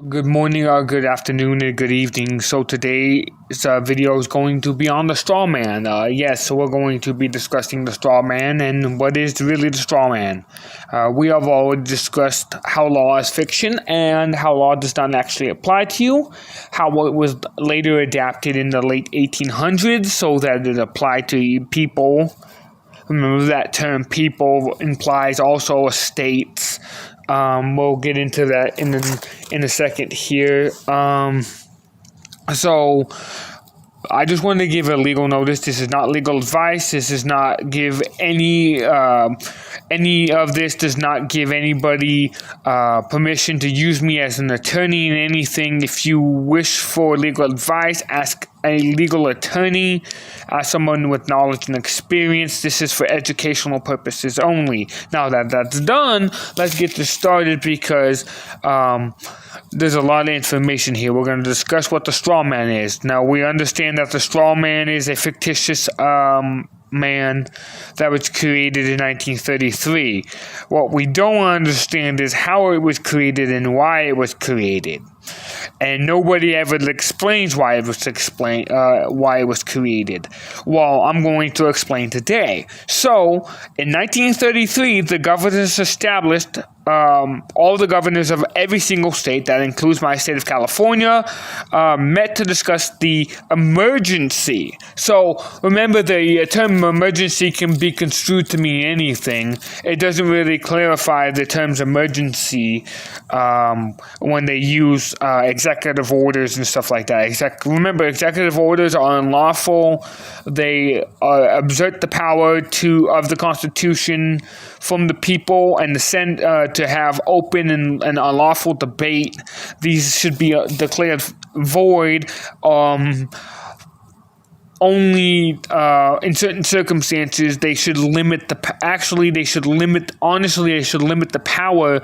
Good morning, or good afternoon, or good evening. So today's video is going to be on the straw man. So we're going to be discussing the straw man and what is really the straw man. We have already discussed how law is fiction and how law does not actually apply to you, how it was later adapted in the late 1800s so that it applied to people. Remember that term people implies also estates. We'll get into that in a second here. So I just wanted to give a legal notice. This is not legal advice. This does not give any of this does not give anybody permission to use me as an attorney in anything. If you wish for legal advice, ask a legal attorney, someone with knowledge and experience. This is for educational purposes only. Now that that's done, let's get this started because there's a lot of information here. We're going to discuss what the straw man is. Now, we understand that the straw man is a fictitious man that was created in 1933. What we don't understand is how it was created and why it was created. And nobody ever explains why it was created. Well, I'm going to explain today. So, in 1933, the governors established all the governors of every single state, that includes my state of California, met to discuss the emergency. So, remember, the term emergency can be construed to mean anything. It doesn't really clarify the terms emergency when they use executive orders and stuff like that. Remember, executive orders are unlawful. They exert the power of the Constitution from the people and the Senate to have open and unlawful debate. These should be declared void only in certain circumstances. They should limit the power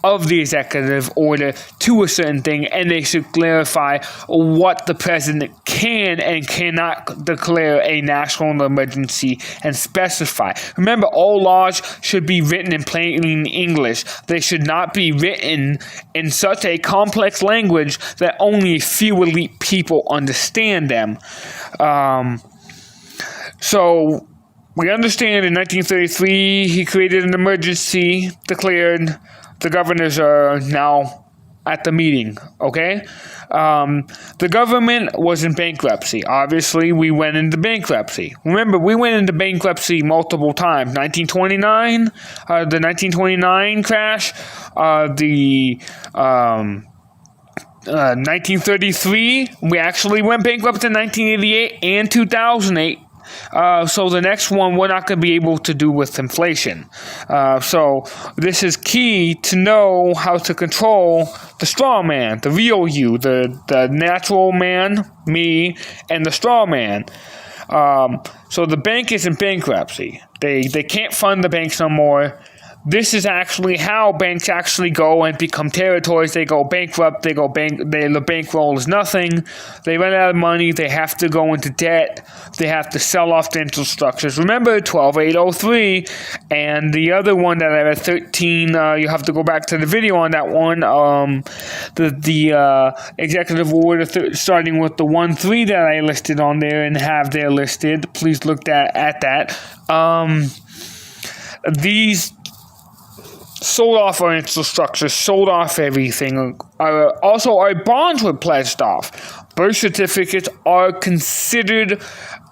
of the executive order to a certain thing, and they should clarify what the president can and cannot declare a national emergency and specify. Remember, all laws should be written in plain English. They should not be written in such a complex language that only few elite people understand them. So we understand in 1933 he created an emergency, declared. The governors are now at the meeting, okay? The government was in bankruptcy. Obviously, we went into bankruptcy. Remember, we went into bankruptcy multiple times. 1929, the 1929 crash, the 1933, we actually went bankrupt in 1988 and 2008. So the next one we're not going to be able to do with inflation. So this is key to know how to control the straw man, the real you, the natural man, me, and the straw man. So the bank is in bankruptcy. They can't fund the banks no more. This is actually how banks actually go and become territories. They go bankrupt. The bankroll is nothing. They run out of money. They have to go into debt. They have to sell off dental structures. Remember 12803 and the other one that I read 13. You have to go back to the video on that one. The executive order starting with the 1-3 that I listed on there and have there listed. Please look at that. These sold off our infrastructure, sold off everything. Also, our bonds were pledged off. Birth certificates are considered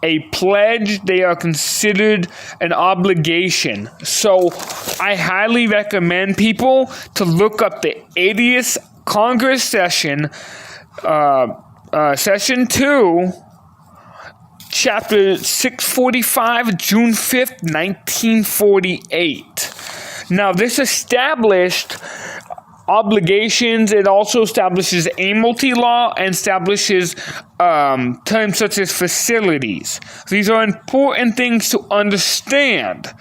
a pledge. They are considered an obligation. So, I highly recommend people to look up the 80th Congress session, Session 2, Chapter 645, June 5th, 1948. Now, this established obligations. It also establishes amnesty law and establishes terms such as facilities. These are important things to understand.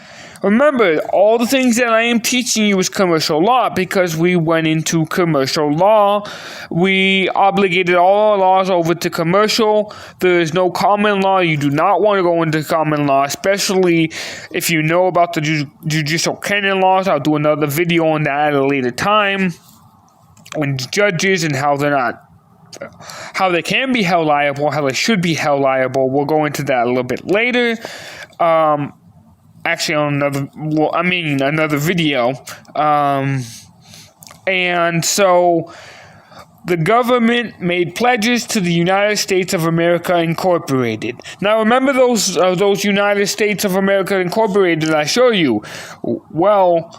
Remember, all the things that I am teaching you is commercial law because we went into commercial law. We obligated all our laws over to commercial. There is no common law. You do not want to go into common law, especially if you know about the judicial canon laws. I'll do another video on that at a later time. judges and how how they can be held liable, how they should be held liable. We'll go into that a little bit later. Actually, on another video. And so the government made pledges to the United States of America Incorporated. Now, remember those United States of America Incorporated I showed you? Well,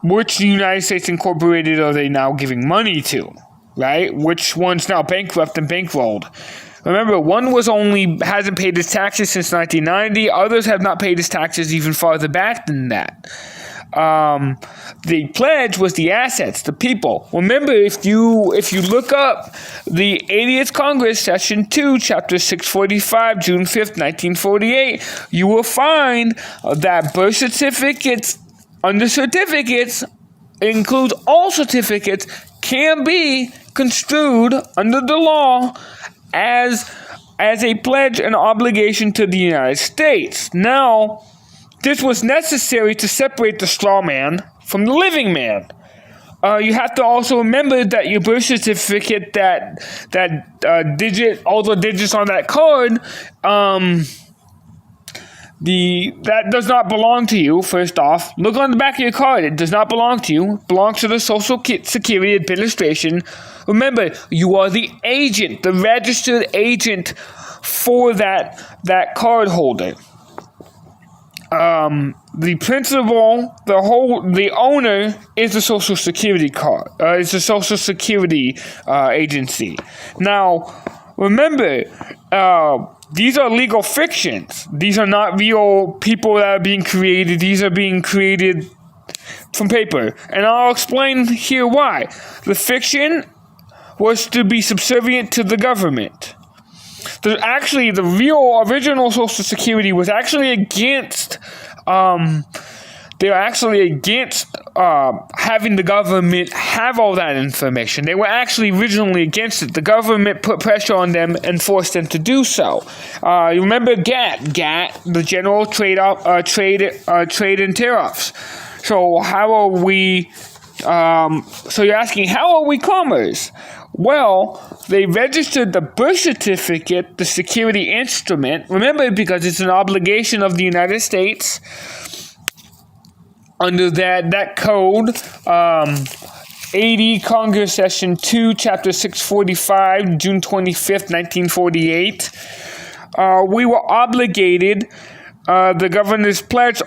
which United States Incorporated are they now giving money to, right? Which one's now bankrupt and bankrolled? Remember, one hasn't paid its taxes since 1990. Others have not paid its taxes even farther back than that. The pledge was the assets, the people. Remember, if you look up the 80th Congress, Session 2, Chapter 645, June 5th, 1948, you will find that birth certificates, under certificates, includes all certificates, can be construed under the law as a pledge and obligation to the United States. Now, this was necessary to separate the straw man from the living man. You have to also remember that your birth certificate, that all the digits on that card, that does not belong to you. First off, look on the back of your card. It does not belong to you. It belongs to the Social Security Administration. Remember, you are the agent, the registered agent for that card holder. The principal, the owner is the Social Security card. It's the Social Security agency. Now, remember, these are legal fictions. These are not real people that are being created. These are being created from paper. And I'll explain here why. The fiction was to be subservient to the government. The real original Social Security was actually against, they were actually against having the government have all that information. They were actually originally against it. The government put pressure on them and forced them to do so. You remember GATT, the General Trade and Tariffs. So how are we, so you're asking, how are we commerce? Well, they registered the birth certificate, the security instrument. Remember, because it's an obligation of the United States under that code, 80 Congress Session 2, Chapter 645, June 25th, 1948. We were obligated, the governors pledged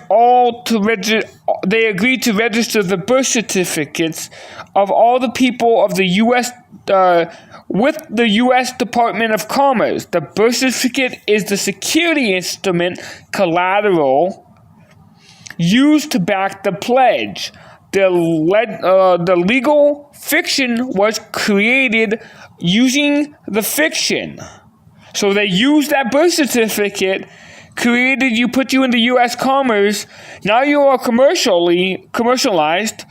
they agreed to register the birth certificates of all the people of the U.S. With the U.S. Department of Commerce. The birth certificate is the security instrument, collateral, used to back the pledge. The legal fiction was created using the fiction. So they used that birth certificate, put you into U.S. commerce. Now you are commercialized,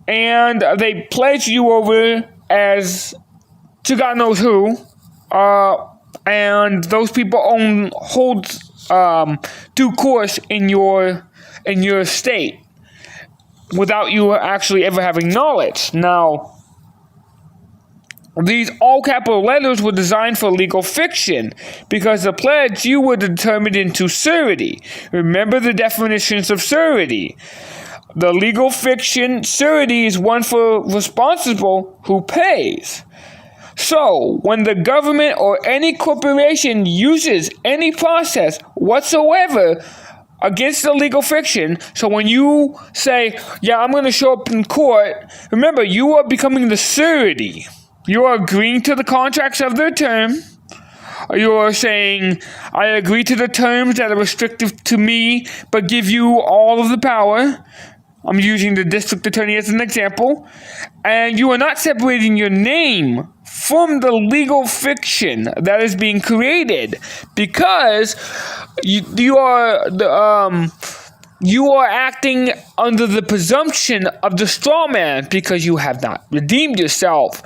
and they pledged you over as to God knows who, and those people hold due course in your state without you actually ever having knowledge. Now, these all capital letters were designed for legal fiction because the pledge you were determined into surety. Remember the definitions of surety. The legal fiction surety is one for responsible who pays. So, when the government or any corporation uses any process whatsoever against the legal fiction, so when you say, yeah, I'm going to show up in court, remember, you are becoming the surety. You are agreeing to the contracts of their term. You are saying, I agree to the terms that are restrictive to me, but give you all of the power. I'm using the district attorney as an example. And you are not separating your name from the legal fiction that is being created, because you are acting under the presumption of the straw man because you have not redeemed yourself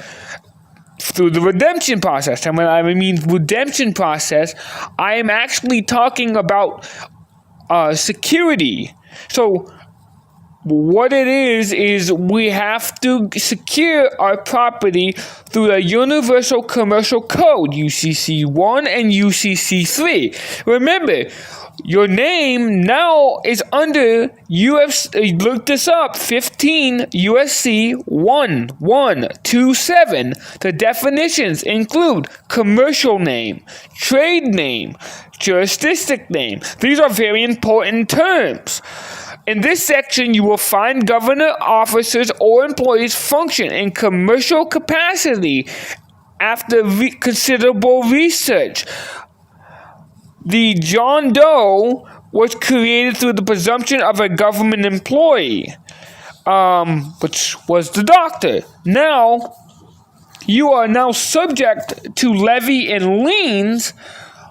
through the redemption process. And when I mean redemption process, I am actually talking about security. So What it is we have to secure our property through the Universal Commercial Code, UCC 1 and UCC 3. Remember, your name now is under look this up, 15 USC 1127. The definitions include commercial name, trade name, jurisdictic name. These are very important terms. In this section, you will find government officers or employees function in commercial capacity after considerable research. The John Doe was created through the presumption of a government employee, which was the doctor. Now, you are now subject to levy and liens.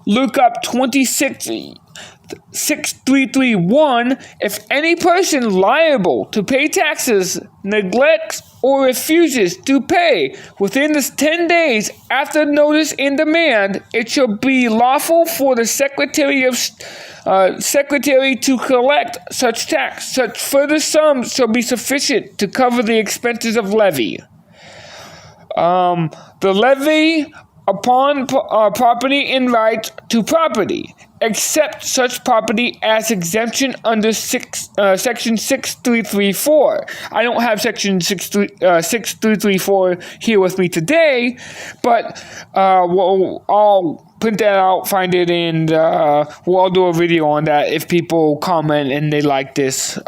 Look up 26331. If any person liable to pay taxes neglects or refuses to pay within the 10 days after notice in demand, it shall be lawful for the secretary to collect such tax. Such further sums shall be sufficient to cover the expenses of levy. The levy upon property in right to property, except such property as exemption under section 6334. I don't have section 6334 here with me today, but I'll print that out, find it, and we'll do a video on that if people comment and they like this.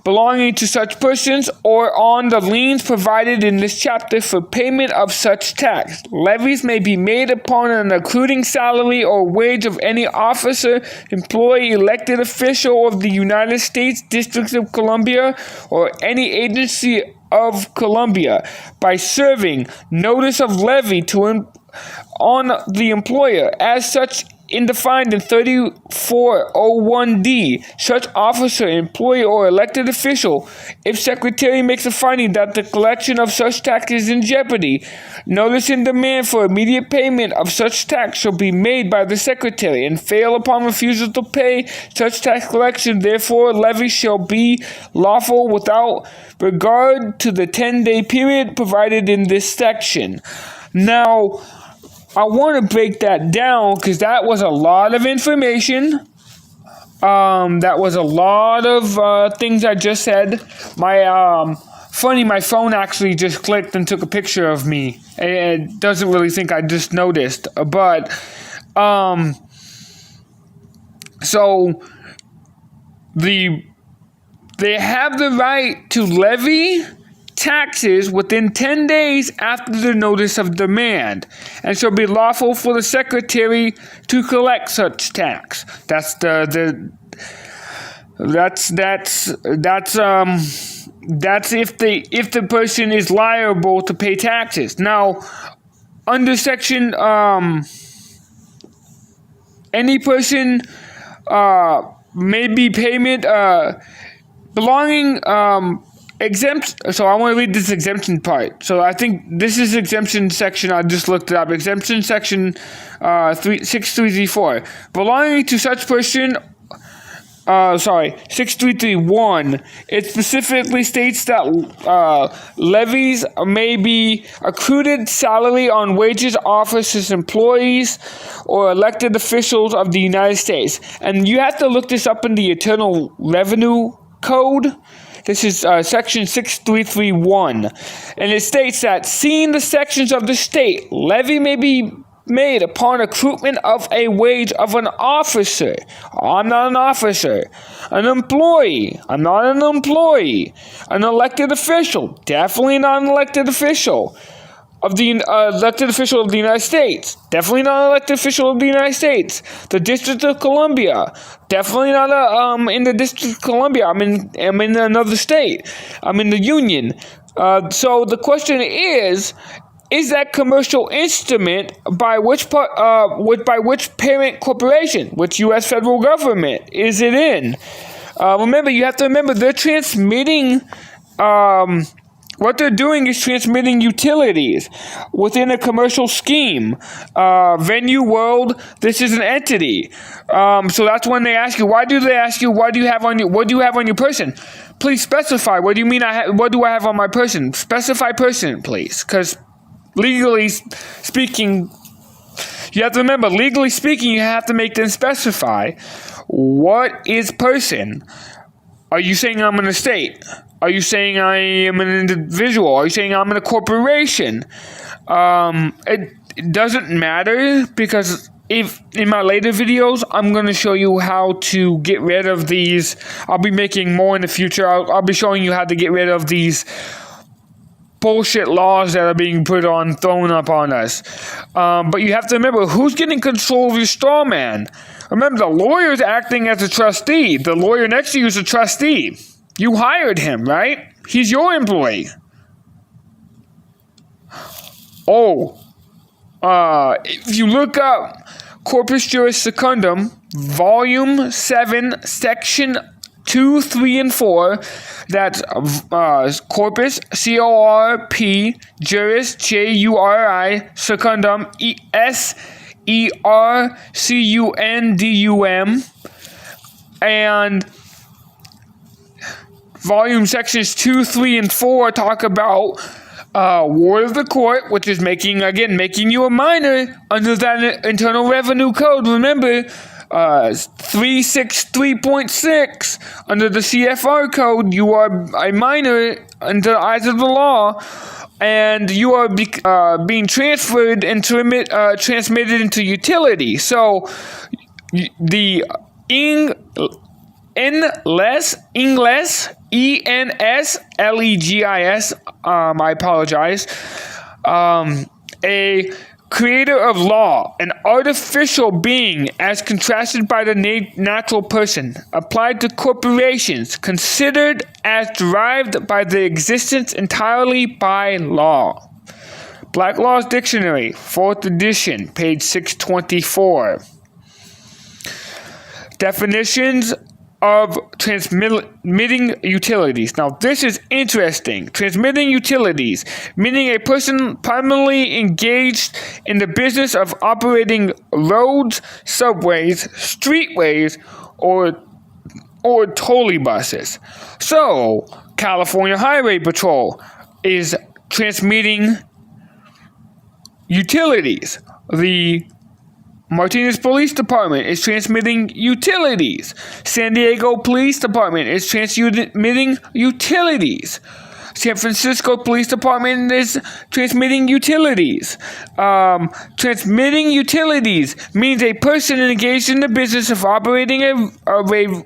Belonging to such persons or on the liens provided in this chapter for payment of such tax. Levies may be made upon an accruing salary or wage of any officer, employee, elected official of the United States District of Columbia or any agency of Columbia by serving notice of levy on the employer as such defined in 3401D, such officer, employee, or elected official, if secretary makes a finding that the collection of such tax is in jeopardy, notice in demand for immediate payment of such tax shall be made by the secretary, and fail upon refusal to pay such tax collection. Therefore, levy shall be lawful without regard to the 10-day period provided in this section. Now, I want to break that down because that was a lot of information. That was a lot of things I just said. My phone actually just clicked and took a picture of me. It doesn't really think I just noticed. But, so, they have the right to levy taxes within 10 days after the notice of demand, and shall be lawful for the secretary to collect such tax. That's if the person is liable to pay taxes. Now, under section any person may be payment belonging exempt. So I want to read this exemption part. So I think this is exemption section. I just looked it up. Exemption section 6334. Belonging to such person. 6331. It specifically states that levies may be accrued salary on wages, officers, employees, or elected officials of the United States. And you have to look this up in the Internal Revenue Code. This is section 6331, and it states that, seeing the sections of the state, levy may be made upon accruement of a wage of an officer. I'm not an officer. An employee. I'm not an employee. An elected official. Definitely not an elected official. Of the elected official of the United States. Definitely not an elected official of the United States. The District of Columbia. Definitely not in the District of Columbia. I'm in another state. I'm in the Union. So the question is that commercial instrument by which parent corporation, which U.S. federal government is it in? You have to remember they're transmitting What they're doing is transmitting utilities within a commercial scheme. Venue World, this is an entity. So that's when they ask you. Why do they ask you? What do you have on your person? Please specify. What do you mean? What do I have on my person? Specify person, please, because legally speaking, you have to remember. Legally speaking, you have to make them specify what is person. Are you saying I'm an estate? Are you saying I am an individual? Are you saying I'm in a corporation? It doesn't matter, because if in my later videos, I'm going to show you how to get rid of these. I'll be making more in the future. I'll be showing you how to get rid of these bullshit laws that are being thrown up on us. But you have to remember, who's getting control of your straw man? Remember, the lawyer's acting as a trustee. The lawyer next to you is a trustee. You hired him, right? He's your employee. If you look up Corpus Juris Secundum, Volume 7, Section 2, 3, and 4, that's Corpus, C-O-R-P, Juris, J-U-R-I, Secundum, S-E-R-C-U-N-D-U-M, and Volume Sections 2, 3, and 4 talk about ward of the court, which is making you a minor under that Internal Revenue Code. Remember, 363.6 under the CFR code, you are a minor under the eyes of the law, and you are being transferred and transmitted into utility. So the ENSLEGIS, I apologize, a creator of law, an artificial being as contrasted by the natural person, applied to corporations, considered as derived by the existence entirely by law. Black Laws Dictionary, 4th edition, page 624. Definitions of transmitting utilities. Now, this is interesting. Transmitting utilities, meaning a person primarily engaged in the business of operating roads, subways, streetways, or trolley buses. So, California Highway Patrol is transmitting utilities. The Martinez Police Department is transmitting utilities. San Diego Police Department is transmitting utilities. San Francisco Police Department is transmitting utilities. Transmitting utilities means a person engaged in the business of operating a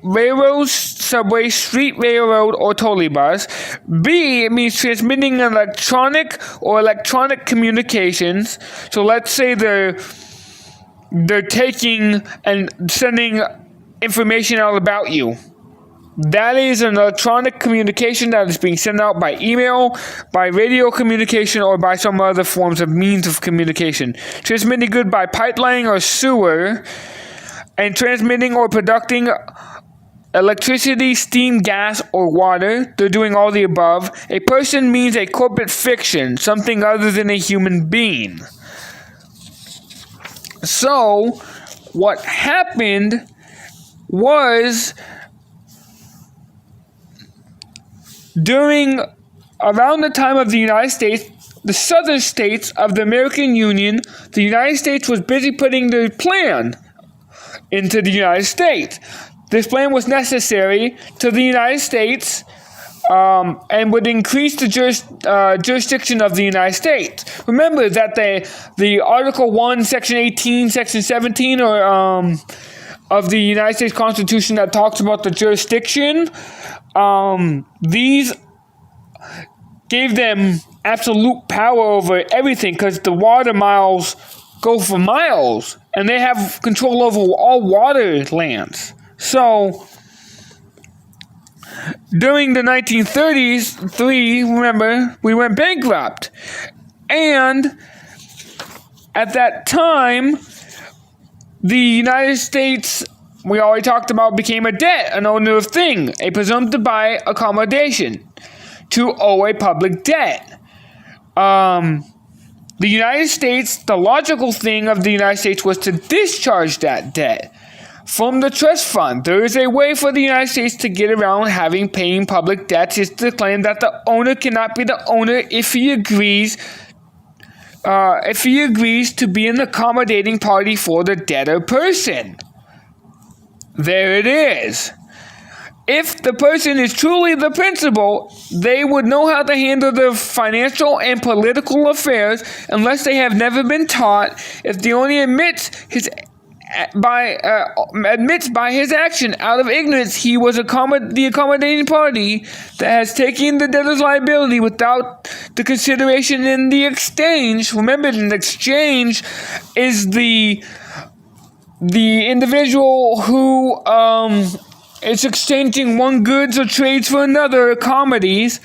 railroad, subway, street railroad, or trolley bus. B, it means transmitting electronic communications. So let's say they're taking and sending information out about you. That is an electronic communication that is being sent out by email, by radio communication, or by some other forms of means of communication. Transmitting good by pipeline or sewer, and transmitting or conducting electricity, steam, gas, or water. They're doing all the above. A person means a corporate fiction, something other than a human being. So, what happened was, around the time of the United States, the southern states of the American Union, the United States was busy putting their plan into the United States. This plan was necessary to the United States, and would increase the jurisdiction of the United States. Remember that the Article 1, Section 18, Section 17, of the United States Constitution that talks about the jurisdiction, these gave them absolute power over everything, because the water miles go for miles, and they have control over all water lands. So, during the 1930s, remember, we went bankrupt. And at that time, the United States, we already talked about, became a debt, an owner of thing, a presumptive by accommodation. to owe a public debt. The United States, the logical thing of the United States was to discharge that debt from the trust fund. There is a way for the United States to get around paying public debts, is to claim that the owner cannot be the owner if he agrees to be an accommodating party for the debtor person. There it is. If the person is truly the principal, they would know how to handle their financial and political affairs unless they have never been taught. If the owner admits by his action out of ignorance he was the accommodating party that has taken the debtor's liability without the consideration in the exchange. Remember, an exchange is the individual who is exchanging one goods or trades for another, commodities.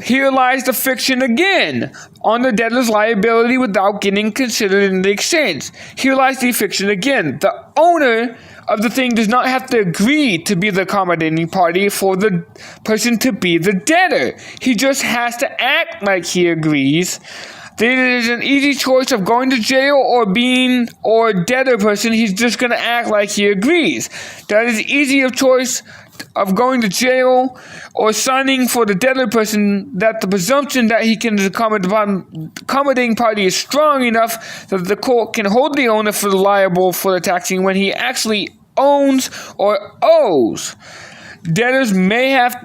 Here lies the fiction again on the debtor's liability without getting considered in the exchange. Here lies the fiction again. The owner of the thing does not have to agree to be the accommodating party for the person to be the debtor. He just has to act like he agrees. There is an easy choice of going to jail or debtor person. He's just going to act like he agrees. That is easy of choice of going to jail or signing for the debtor person, that the presumption that he can be the accommodating party is strong enough that the court can hold the owner liable for the taxing when he actually owns or owes. Debtors may have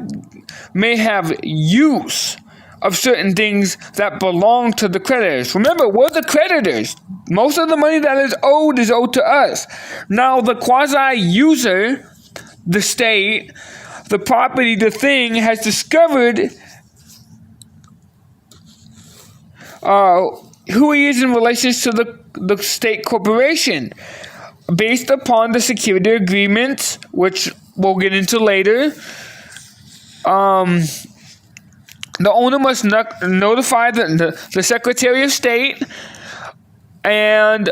use of certain things that belong to the creditors. Remember, we're the creditors. Most of the money that is owed to us. Now, the quasi-user, the state, the property, the thing, has discovered who he is in relation to the state corporation based upon the security agreements, which we'll get into later. The owner must notify the Secretary of State and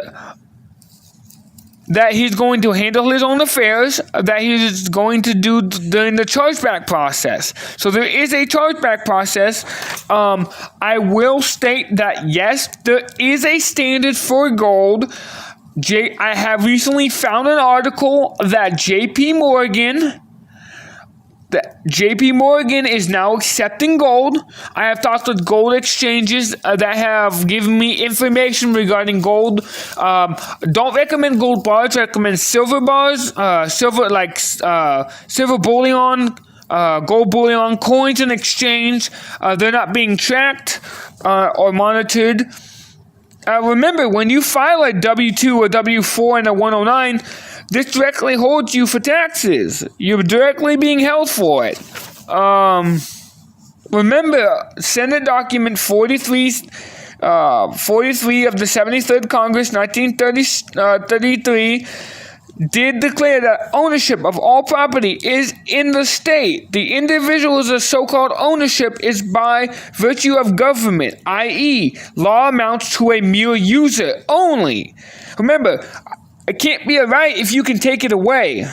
that he's going to handle his own affairs, that he's going to do during the chargeback process. So there is a chargeback process. I will state that, yes, there is a standard for gold. I have recently found an article that JP Morgan is now accepting gold. I have talked with gold exchanges that have given me information regarding gold. Don't recommend gold bars. Recommend silver bars. Silver bullion, gold bullion coins in exchange. They're not being tracked or monitored. Remember, when you file a W-2 or W-4 and a 109, this directly holds you for taxes. You're directly being held for it. Remember, Senate Document 43 of the 73rd Congress, 1933, did declare that ownership of all property is in the state. The individual's so-called ownership is by virtue of government, i.e., law amounts to a mere user only. Remember, it can't be a right if you can take it away.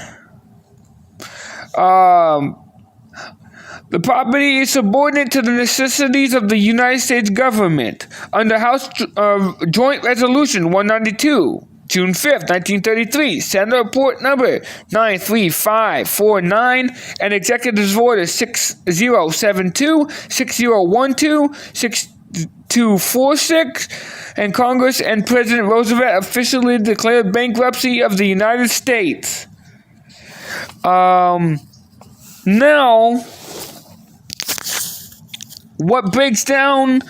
The property is subordinate to the necessities of the United States government. Under House Joint Resolution 192, June 5th, 1933, Senate Report Number 93549, and Executive Order 6072, 6012, 6246, and Congress and President Roosevelt officially declared bankruptcy of the United States. Now, what breaks down,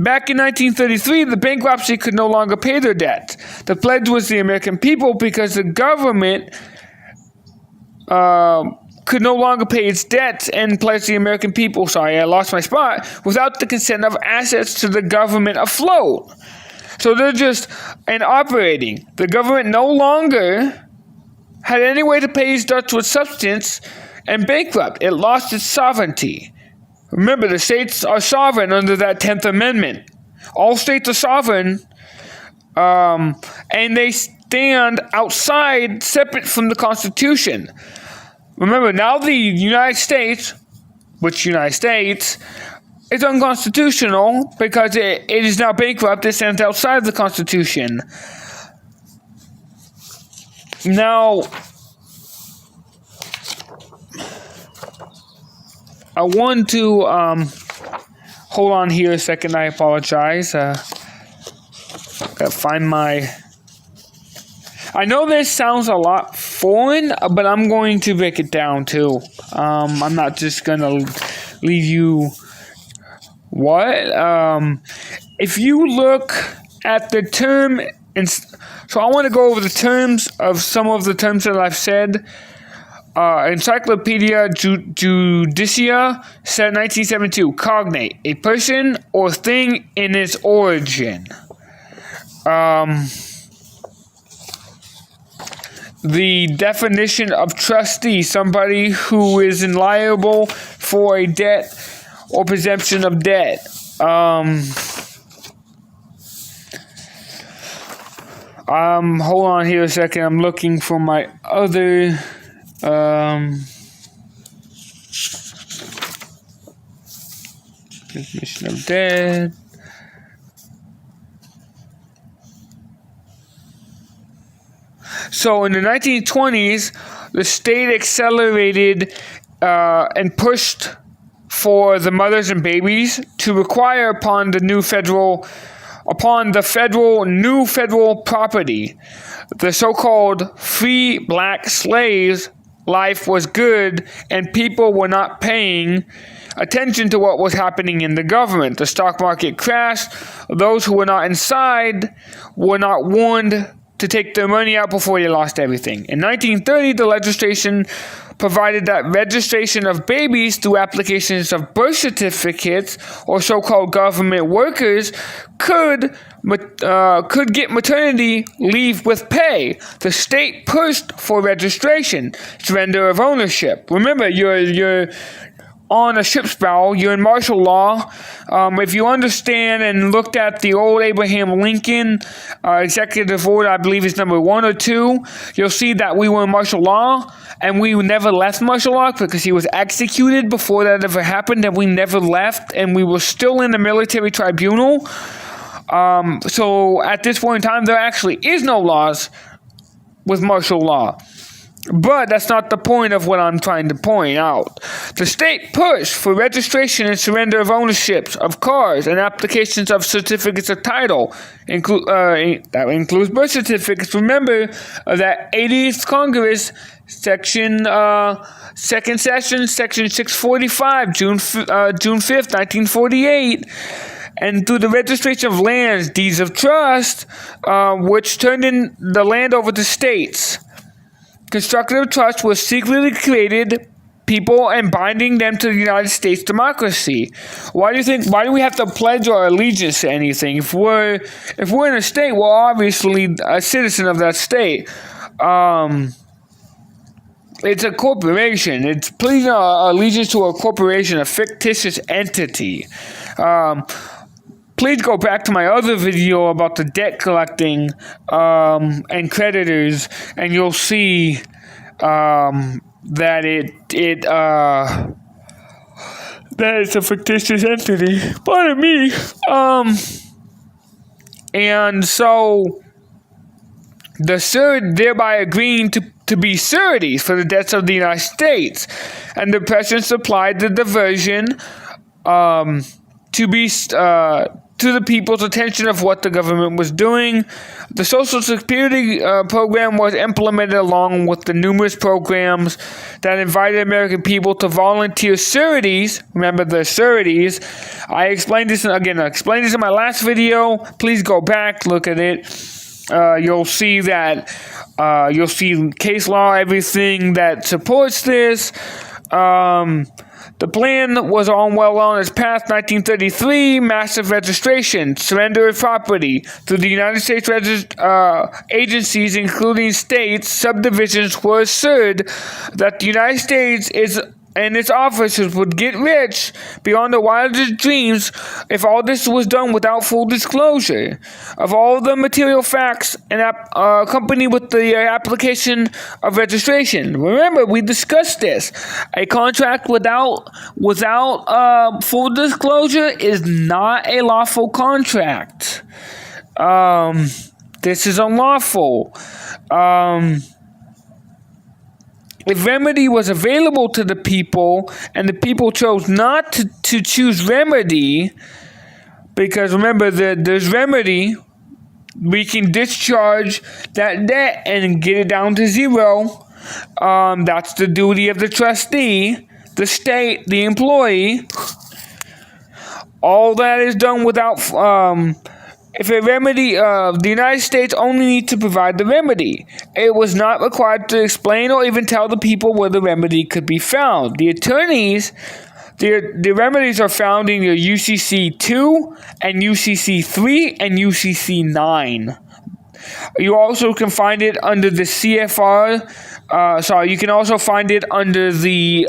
back in 1933, the bankruptcy could no longer pay their debt. The pledge was the American people because the government could no longer pay its debts and pledge the American people, I lost my spot, without the consent of assets to the government afloat. So they're just operating. The government no longer had any way to pay its debts with substance and bankrupt. It lost its sovereignty. Remember, the states are sovereign under that 10th Amendment. All states are sovereign, and they stand outside, separate from the Constitution. Remember, now the United States which United States, is unconstitutional because it is now bankrupt and stands outside the Constitution. Now, I want to hold on here a second. I apologize. Gotta find my. I know this sounds a lot foreign, but I'm going to break it down too. I'm not just gonna leave you. What? If you look at the term, so I want to go over the terms of some of the terms that I've said. Encyclopedia Judicia said 1972, cognate, a person or thing in its origin. The definition of trustee, somebody who is liable for a debt or presumption of debt. Hold on here a second. I'm looking for my other definition of debt. So in the 1920s, the state accelerated and pushed for the mothers and babies to require upon the new federal property, the so-called free black slaves, life was good and people were not paying attention to what was happening in the government. The stock market crashed. Those who were not inside were not warned to take their money out before they lost everything. In 1930, the legislation provided that registration of babies through applications of birth certificates or so-called government workers could get maternity leave with pay. The state pushed for registration, surrender of ownership. Remember, you're on a ship's bow, you're in martial law. If you understand and looked at the old Abraham Lincoln executive order, I believe it's number 1 or 2, you'll see that we were in martial law, and we never left martial law because he was executed before that ever happened, and we never left, and we were still in the military tribunal. So at this point in time, there actually is no laws with martial law. But that's not the point of what I'm trying to point out. The state pushed for registration and surrender of ownerships of cars and applications of certificates of title. That includes birth certificates. Remember that 80th Congress, Second Session, Section 645, June 5th, 1948. And through the registration of lands, deeds of trust, which turned in the land over to states. Constructive trust was secretly created people and binding them to the United States democracy. Why do we have to pledge our allegiance to anything? If we're in a state, we're obviously a citizen of that state. It's a corporation. It's pledging our allegiance to a corporation, a fictitious entity. Please go back to my other video about the debt collecting and creditors, and you'll see that it's a fictitious entity. Pardon me. And so the surety thereby agreeing to be sureties for the debts of the United States, and the President supplied the diversion to the people's attention of what the government was doing. The Social Security program was implemented along with the numerous programs that invited American people to volunteer sureties. Remember the sureties. I explained this in my last video. Please go back, look at it. You'll see that you'll see case law, everything that supports this. The plan was well on its path. 1933, massive registration, surrender of property through the United States agencies, including states, subdivisions, were assured that the United States is and its officers would get rich beyond their wildest dreams if all this was done without full disclosure of all the material facts and accompanied with the application of registration. Remember, we discussed this. A contract without full disclosure is not a lawful contract. This is unlawful. If remedy was available to the people and the people chose not to choose remedy, because remember that there's remedy, we can discharge that debt and get it down to zero. That's the duty of the trustee, the state, the employee. All that is done without... If a remedy, the United States only needs to provide the remedy. It was not required to explain or even tell the people where the remedy could be found. The attorneys, the remedies are found in your UCC 2 and UCC 3 and UCC 9. You also can find it under the CFR. You can also find it under the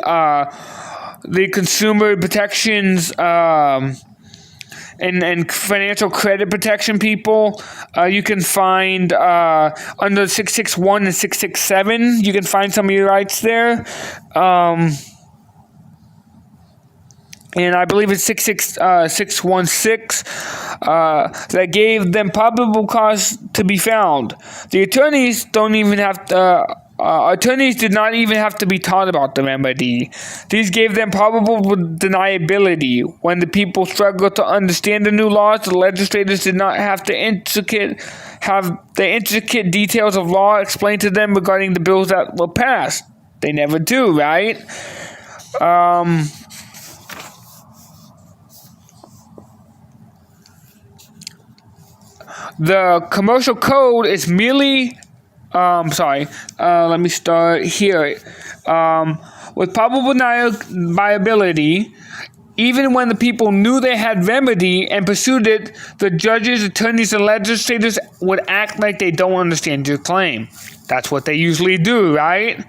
Consumer Protections. And financial credit protection people, you can find under 661 and 667, you can find some of your rights there. And I believe it's 616 that gave them probable cause to be found. The attorneys don't even have to... attorneys did not even have to be taught about the remedy. These gave them probable deniability. When the people struggled to understand the new laws, the legislators did not have the intricate details of law explained to them regarding the bills that were passed. They never do, right? The commercial code is merely... let me start here. With probable deniability, even when the people knew they had remedy and pursued it, the judges, attorneys, and legislators would act like they don't understand your claim. That's what they usually do, right?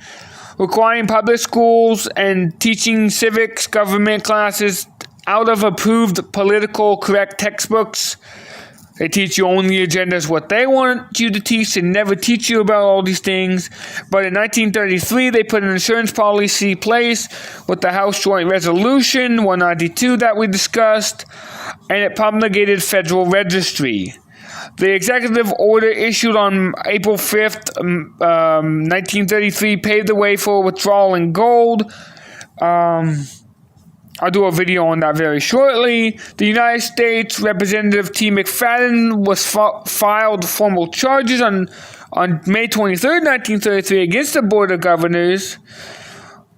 Requiring public schools and teaching civics, government classes out of approved political correct textbooks. They teach you only agendas what they want you to teach and never teach you about all these things. But in 1933, they put an insurance policy in place with the House Joint Resolution 192 that we discussed, and it promulgated Federal Registry. The executive order issued on April 5th, 1933 paved the way for withdrawal in gold. I'll do a video on that very shortly. The United States Representative T. McFadden was filed formal charges on May 23rd, 1933 against the Board of Governors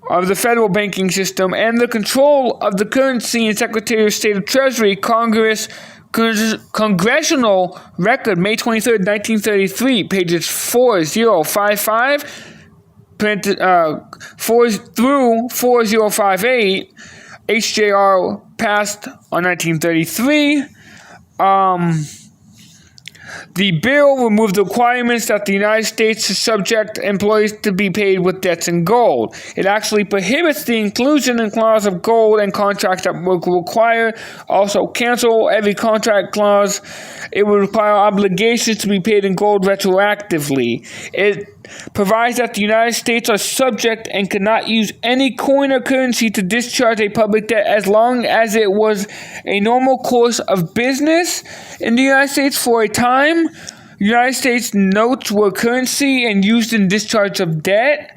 of the federal banking system and the control of the currency and Secretary of State of Treasury, Congressional Record, May 23rd, 1933, pages 4055 through 4058. HJR passed on 1933. The bill removed the requirements that the United States subject employees to be paid with debts in gold. It actually prohibits the inclusion in clause of gold and contracts that would require also cancel every contract clause. It would require obligations to be paid in gold retroactively. It provides that the United States are subject and cannot use any coin or currency to discharge a public debt as long as it was a normal course of business in the United States for a time. United States notes were currency and used in discharge of debt,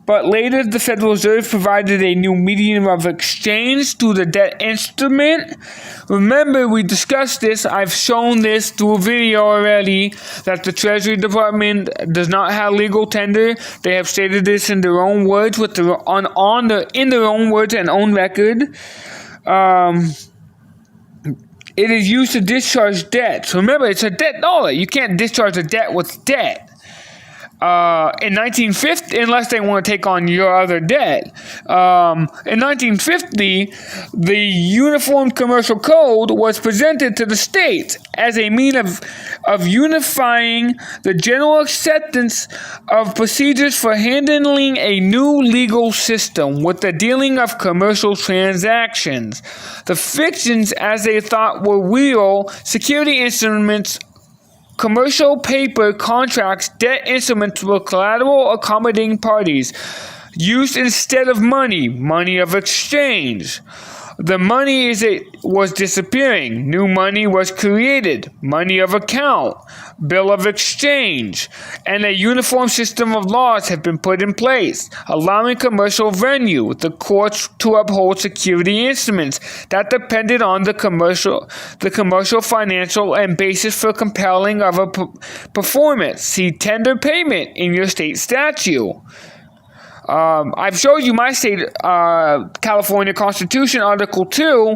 but later the Federal Reserve provided a new medium of exchange through the debt instrument. Remember, we discussed this. I've shown this through a video already, that the Treasury Department does not have legal tender. They have stated this in their own words, in their own words and own record. It is used to discharge debt. So remember, it's a debt dollar. You can't discharge a debt with debt. in 1950, unless they want to take on your other debt. In 1950, the Uniform Commercial Code was presented to the states as a means of unifying the general acceptance of procedures for handling a new legal system with the dealing of commercial transactions. The fictions, as they thought, were real security instruments, commercial paper contracts, debt instruments were collateral accommodating parties, used instead of money of exchange. The money was disappearing. New money was created. Money of account, bill of exchange, and a uniform system of laws have been put in place, allowing commercial venue, the courts, to uphold security instruments that depended on the commercial financial and basis for compelling of a performance. See tender payment in your state statute. I've showed you my state, California Constitution, Article 2,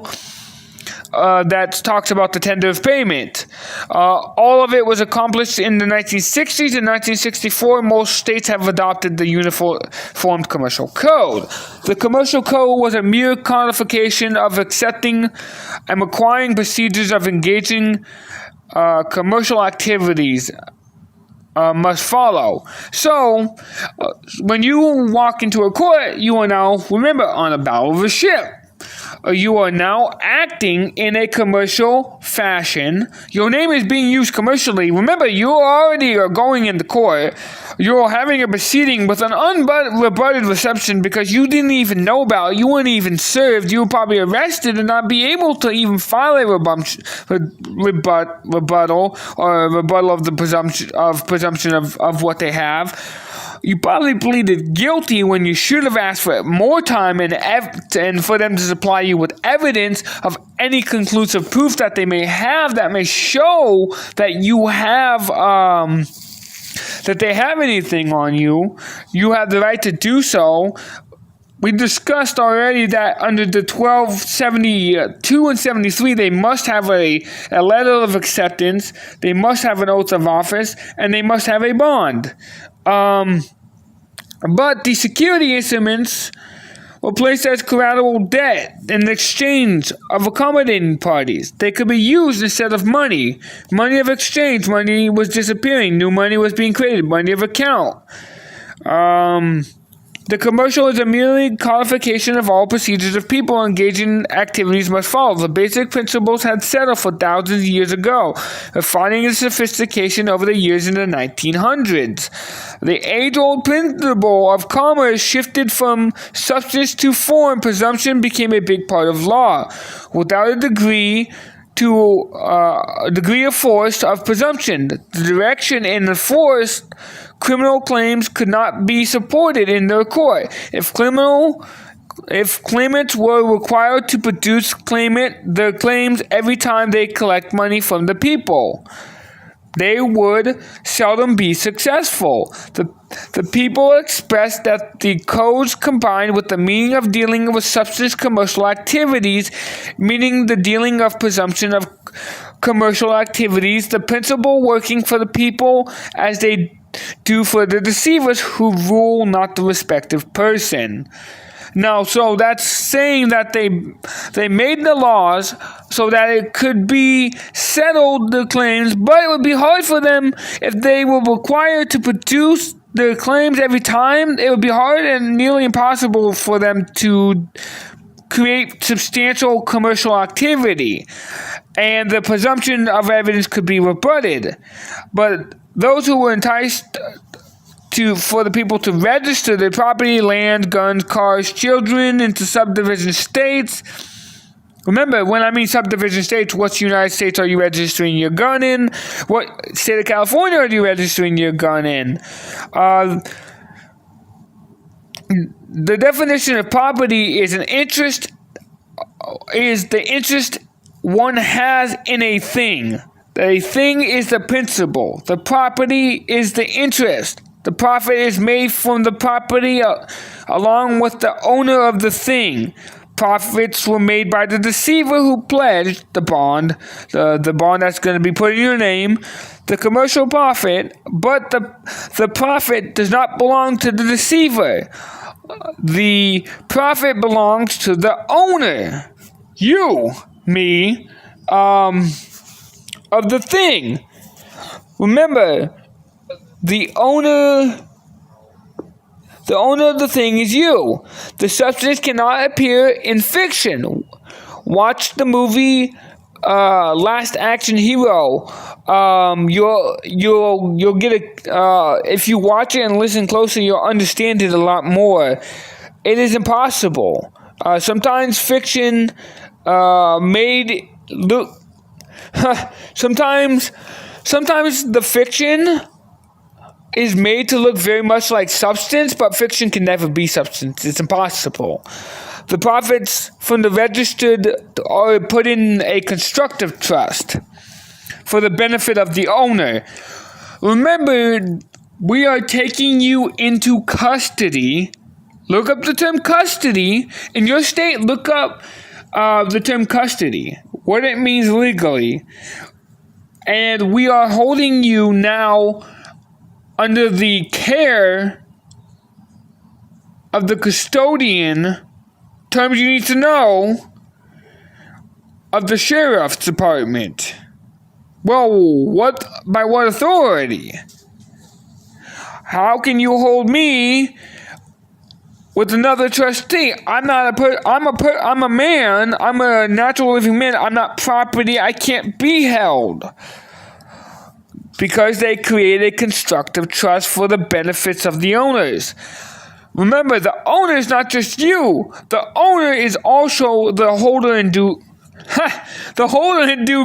that talks about the tender of payment. All of it was accomplished in the 1960s. In 1964, most states have adopted the Uniform Commercial Code. The Commercial Code was a mere codification of accepting and requiring procedures of engaging commercial activities must follow. So, when you walk into a court, you are now, remember, on a bow of a ship. You are now acting in a commercial fashion. Your name is being used commercially. Remember, you already are going into court. You're having a proceeding with an unrebutted reception because you didn't even know about it. You weren't even served. You were probably arrested and not be able to even file a rebuttal or a rebuttal of the presumption of what they have. You probably pleaded guilty when you should have asked for more time and for them to supply you with evidence of any conclusive proof that they may have that may show that you have that they have anything on you. You have the right to do so. We discussed already that under the 1272 and 73, they must have a letter of acceptance, they must have an oath of office, and they must have a bond. But the security instruments were placed as collateral debt in exchange of accommodating parties. They could be used instead of money. Money of exchange, money was disappearing. New money was being created. Money of account. The commercial is a merely codification of all procedures of people engaging in activities must follow. The basic principles had settled for thousands of years ago, refining its sophistication over the years in the 1900s. The age-old principle of commerce shifted from substance to form. Presumption became a big part of law. Without a degree of force of presumption, the direction and the force criminal claims could not be supported in their court. If claimants were required to produce their claims every time they collect money from the people, they would seldom be successful. The people expressed that the codes combined with the meaning of dealing with substance commercial activities, meaning the dealing of presumption of commercial activities, the principle working for the people as they do for the deceivers who rule not the respective person. Now, so that's saying that they made the laws so that it could be settled the claims, but it would be hard for them if they were required to produce their claims every time. It would be hard and nearly impossible for them to create substantial commercial activity, and the presumption of evidence could be rebutted. But those who were enticed for the people to register their property, land, guns, cars, children into subdivision states. Remember, when I mean subdivision states, what United States are you registering your gun in? What state of California are you registering your gun in? The definition of property is the interest one has in a thing. The thing is the principal. The property is the interest. The profit is made from the property along with the owner of the thing. Profits were made by the deceiver who pledged the bond, the bond that's going to be put in your name, the commercial profit, but the profit does not belong to the deceiver. The profit belongs to the owner, you, me, of the thing. Remember, the owner of the thing is you. The substance cannot appear in fiction. Watch the movie Last Action Hero. You'll get if you watch it and listen closely, you'll understand it a lot more. It is impossible. Sometimes fiction made look. Sometimes the fiction is made to look very much like substance, but fiction can never be substance. It's impossible. The profits from the registered are put in a constructive trust for the benefit of the owner. Remember, we are taking you into custody. Look up the term custody. In your state, look up the term custody, what it means legally. And we are holding you now under the care of the custodian, terms you need to know, of the sheriff's department. Well, by what authority? How can you hold me with another trustee? I'm a man. I'm a natural living man. I'm not property. I can't be held. Because they created constructive trust for the benefits of the owners. Remember, the owner is not just you. The owner is also the holder in due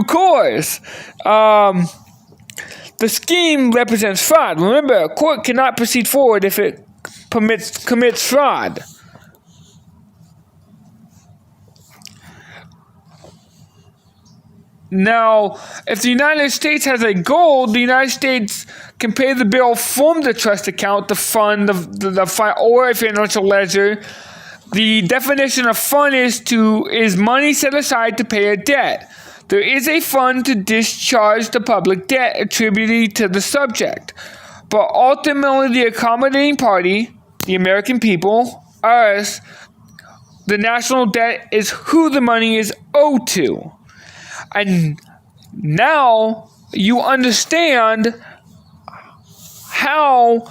course. The scheme represents fraud. Remember, a court cannot proceed forward if it commits fraud. Now, if the United States has a goal, the United States can pay the bill from the trust account to fund or a financial ledger. The definition of fund is money set aside to pay a debt. There is a fund to discharge the public debt attributed to the subject. But ultimately, the accommodating party, the American people, us, the national debt is who the money is owed to. And now you understand how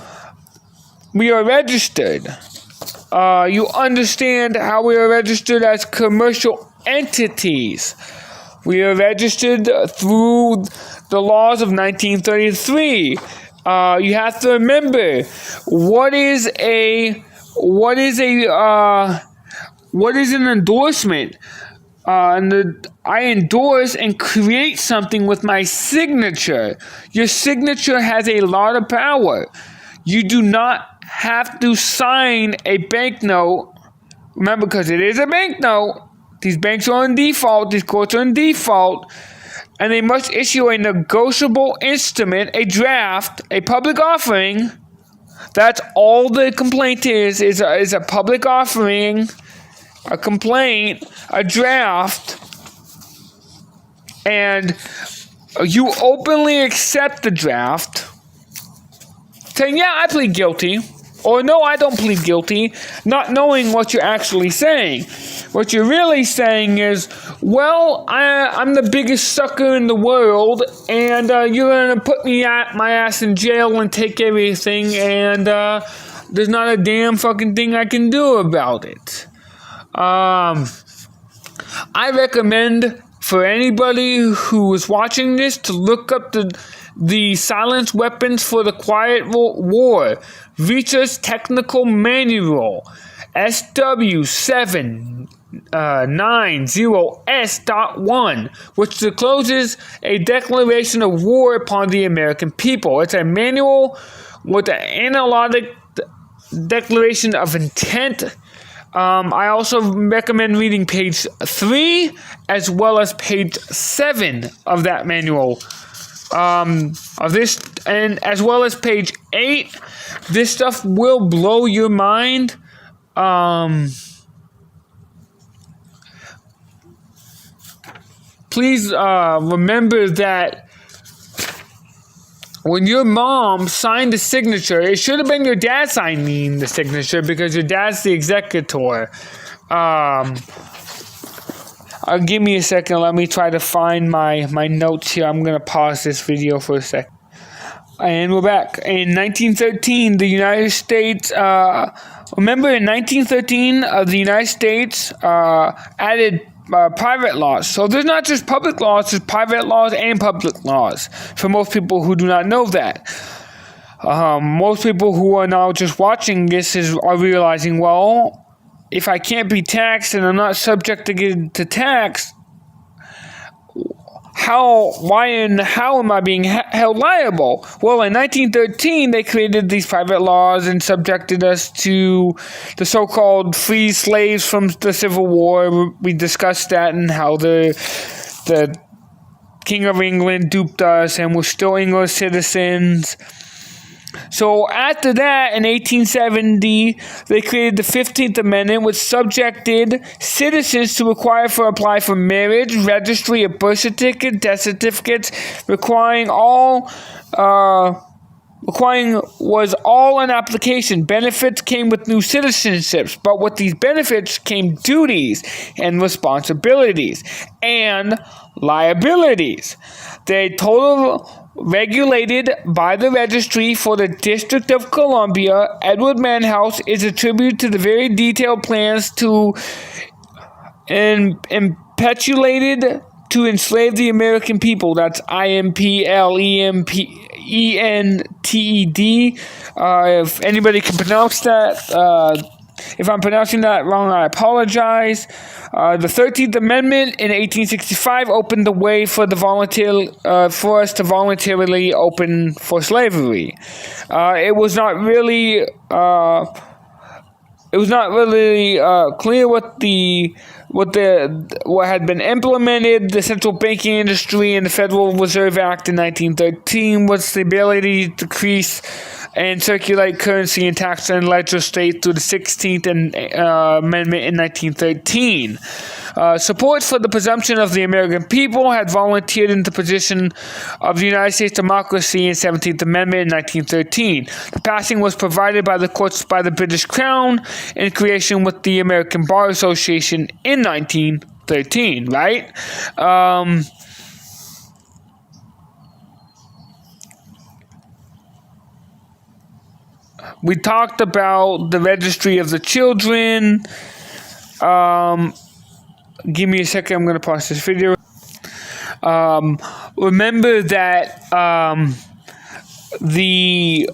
we are registered. You understand how we are registered as commercial entities. We are registered through the laws of 1933. You have to remember what is an endorsement. I endorse and create something with my signature. Your signature has a lot of power. You do not have to sign a banknote. Remember, because it is a banknote, these banks are in default, these courts are in default, and they must issue a negotiable instrument, a draft, a public offering. That's all the complaint is a public offering, a complaint, a draft, and you openly accept the draft, saying, yeah, I plead guilty, or no, I don't plead guilty, not knowing what you're actually saying. What you're really saying is, well, I'm the biggest sucker in the world, and you're going to put my ass in jail and take everything, and there's not a damn fucking thing I can do about it. I recommend for anybody who is watching this to look up the Silent Weapons for the Quiet War, Reacher's Technical Manual, SW790S.1, which discloses a declaration of war upon the American people. It's a manual with an analytic declaration of intent. I also recommend reading page 3 as well as page 7 of that manual. Of this, and as well as page 8. This stuff will blow your mind. please remember that when your mom signed the signature, it should have been your dad signing the signature because your dad's the executor. Give me a second. Let me try to find my notes here. I'm going to pause this video for a second. And we're back. In 1913, the United States, remember in 1913, the United States added private laws. So there's not just public laws, there's private laws and public laws. For most people who do not know that. Most people who are now just watching this are realizing, well, if I can't be taxed and I'm not subject to tax, how am I being held liable? Well, in 1913, they created these private laws and subjected us to the so-called free slaves from the Civil War. We discussed that and how the King of England duped us and we're still English citizens. So after that, in 1870, they created the 15th Amendment, which subjected citizens to apply for marriage, registry, a birth certificate, death certificates, requiring was all an application. Benefits came with new citizenships, but with these benefits came duties and responsibilities and liabilities. They regulated by the Registry for the District of Columbia. Edward Manhouse is attributed to the very detailed plans to impetulated to enslave the American people. That's IMPLEMPENTED. If anybody can pronounce that, if I'm pronouncing that wrong, I apologize. The 13th Amendment in 1865 opened the way for for us to voluntarily open for slavery. It was not really clear what had been implemented. The central banking industry and the Federal Reserve Act in 1913 was the ability to decrease and circulate currency and tax and legislate through the 16th Amendment in 1913. Support for the presumption of the American people had volunteered in the position of the United States democracy in 17th Amendment in 1913. The passing was provided by the courts by the British Crown in creation with the American Bar Association in 1913, right? We talked about the registry of the children. Give me a second. I'm going to pause this video. Remember that the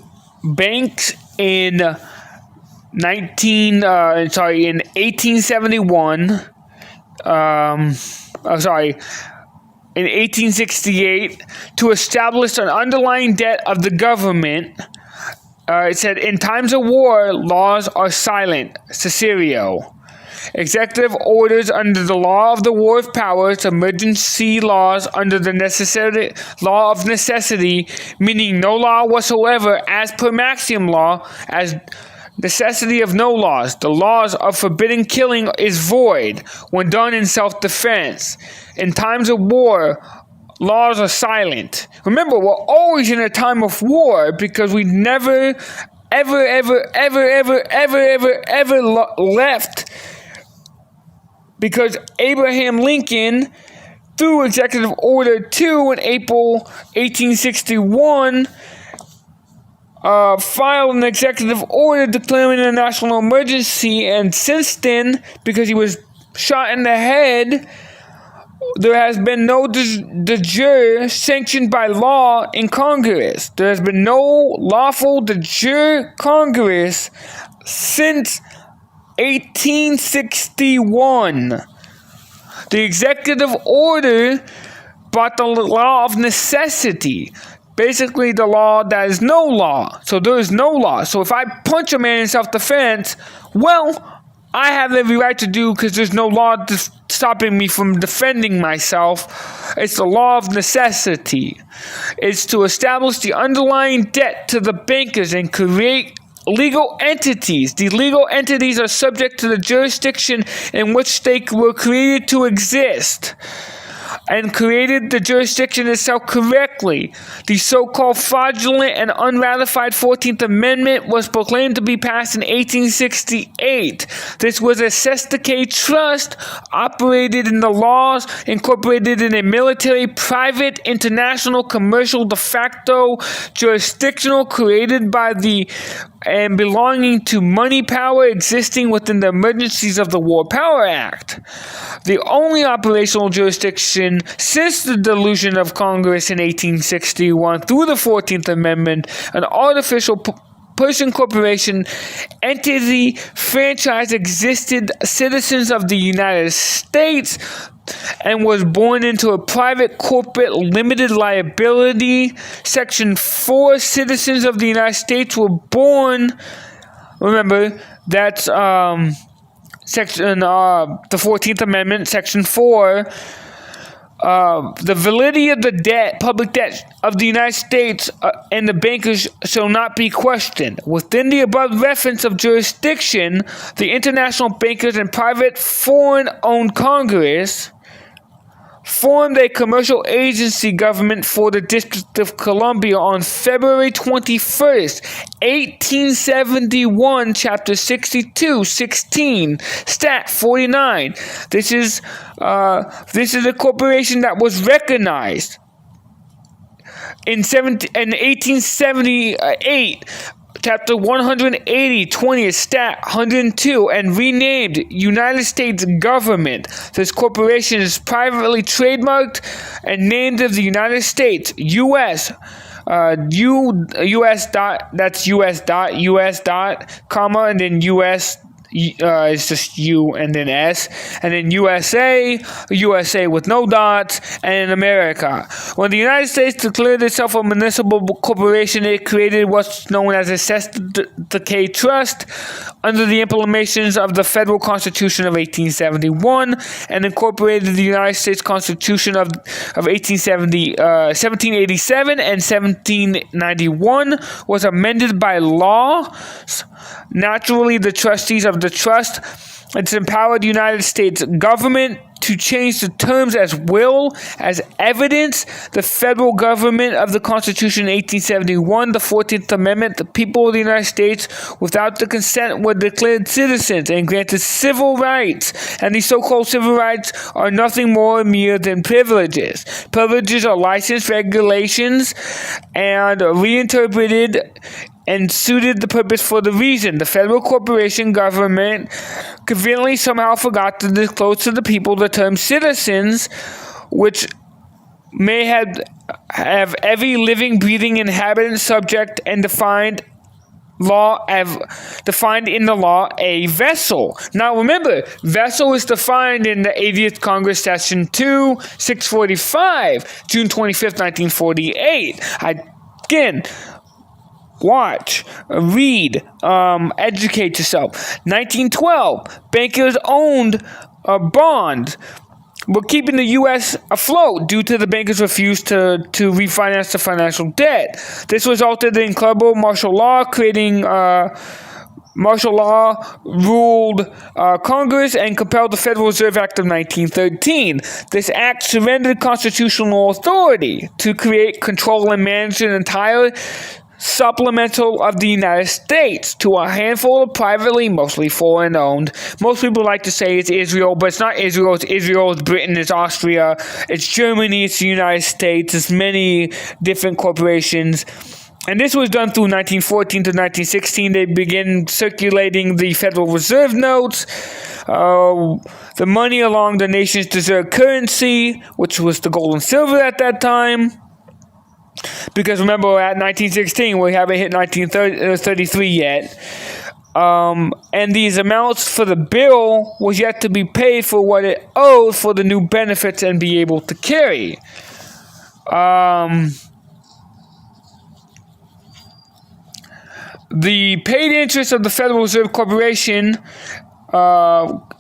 banks in 1871. In 1868, to establish an underlying debt of the government. It said, in times of war, laws are silent. Cicero. Executive orders under the law of the war of powers, emergency laws under the law of necessity, meaning no law whatsoever as per maxim law, as necessity of no laws. The laws of forbidding killing is void when done in self-defense. In times of war, laws are silent. Remember, we're always in a time of war because we never, ever left. Because Abraham Lincoln, through Executive Order 2 in April 1861, filed an executive order declaring a national emergency, and since then, because he was shot in the head, there has been no de jure sanctioned by law in Congress. There has been no lawful de jure Congress since 1861. The executive order brought the law of necessity. Basically, the law that is no law. So there is no law. So if I punch a man in self-defense, well, I have every right to do because there's no law stopping me from defending myself. It's the law of necessity. It's to establish the underlying debt to the bankers and create legal entities. The legal entities are subject to the jurisdiction in which they were created to exist. and created the jurisdiction itself correctly. The so-called fraudulent and unratified 14th Amendment was proclaimed to be passed in 1868. This was a Cestui trust operated in the laws, incorporated in a military, private, international, commercial, de facto, jurisdictional, created by the and belonging to money power existing within the emergencies of the War Power Act. The only operational jurisdiction since the dissolution of Congress in 1861 through the 14th Amendment, an artificial person, corporation, entity, franchise existed, citizens of the United States, and was born into a private, corporate, limited liability. Section 4, citizens of the United States were born, remember, that's section, the 14th Amendment, Section 4, the validity of the debt, public debt of the United States and the bankers shall not be questioned. Within the above reference of jurisdiction, the international bankers and private foreign-owned Congress formed a commercial agency government for the District of Columbia on February 21st, 1871, Chapter 62, 16, Stat 49. This is a corporation that was recognized in 1878. Chapter 180, 20th Stat 102, and renamed United States Government. This corporation is privately trademarked and named of the United States, U.S. U.S. dot, that's U.S. dot, U.S. dot, comma, and then U.S. It's just U and then S, and then USA with no dots, and America. When the United States declared itself a municipal corporation, it created what's known as a Cestui trust under the implementations of the Federal Constitution of 1871 and incorporated the United States Constitution of 1787 and 1791 was amended by law. Naturally, the trustees of the trust, it's empowered the United States government to change the terms as will, as evidence. The federal government of the Constitution in 1871, the 14th Amendment, the people of the United States, without the consent, were declared citizens and granted civil rights. And these so-called civil rights are nothing more mere than privileges. Privileges are licensed regulations and reinterpreted and suited the purpose for the reason. The federal corporation government conveniently somehow forgot to disclose to the people the term citizens, which may have every living, breathing inhabitant subject and defined in the law a vessel. Now remember, vessel is defined in the 80th Congress Session 2, 645, June 25th, 1948. Again, watch, read, educate yourself. 1912, bankers owned a bond. We're keeping the U.S. afloat due to the bankers' refuse to refinance the financial debt. This resulted in global martial law, creating martial law ruled Congress and compelled the Federal Reserve Act of 1913. This act surrendered constitutional authority to create, control, and manage an entire supplemental of the United States to a handful of privately, mostly foreign-owned. Most people like to say it's Israel, but it's not Israel. It's Israel, it's Britain, it's Austria, it's Germany, it's the United States, it's many different corporations. And this was done through 1914 to 1916. They began circulating the Federal Reserve notes, the money along the nation's reserve currency, which was the gold and silver at that time. Because remember, at 1916, we haven't hit 1933 yet. And these amounts for the bill was yet to be paid for what it owed for the new benefits and be able to carry. The paid interest of the Federal Reserve Corporation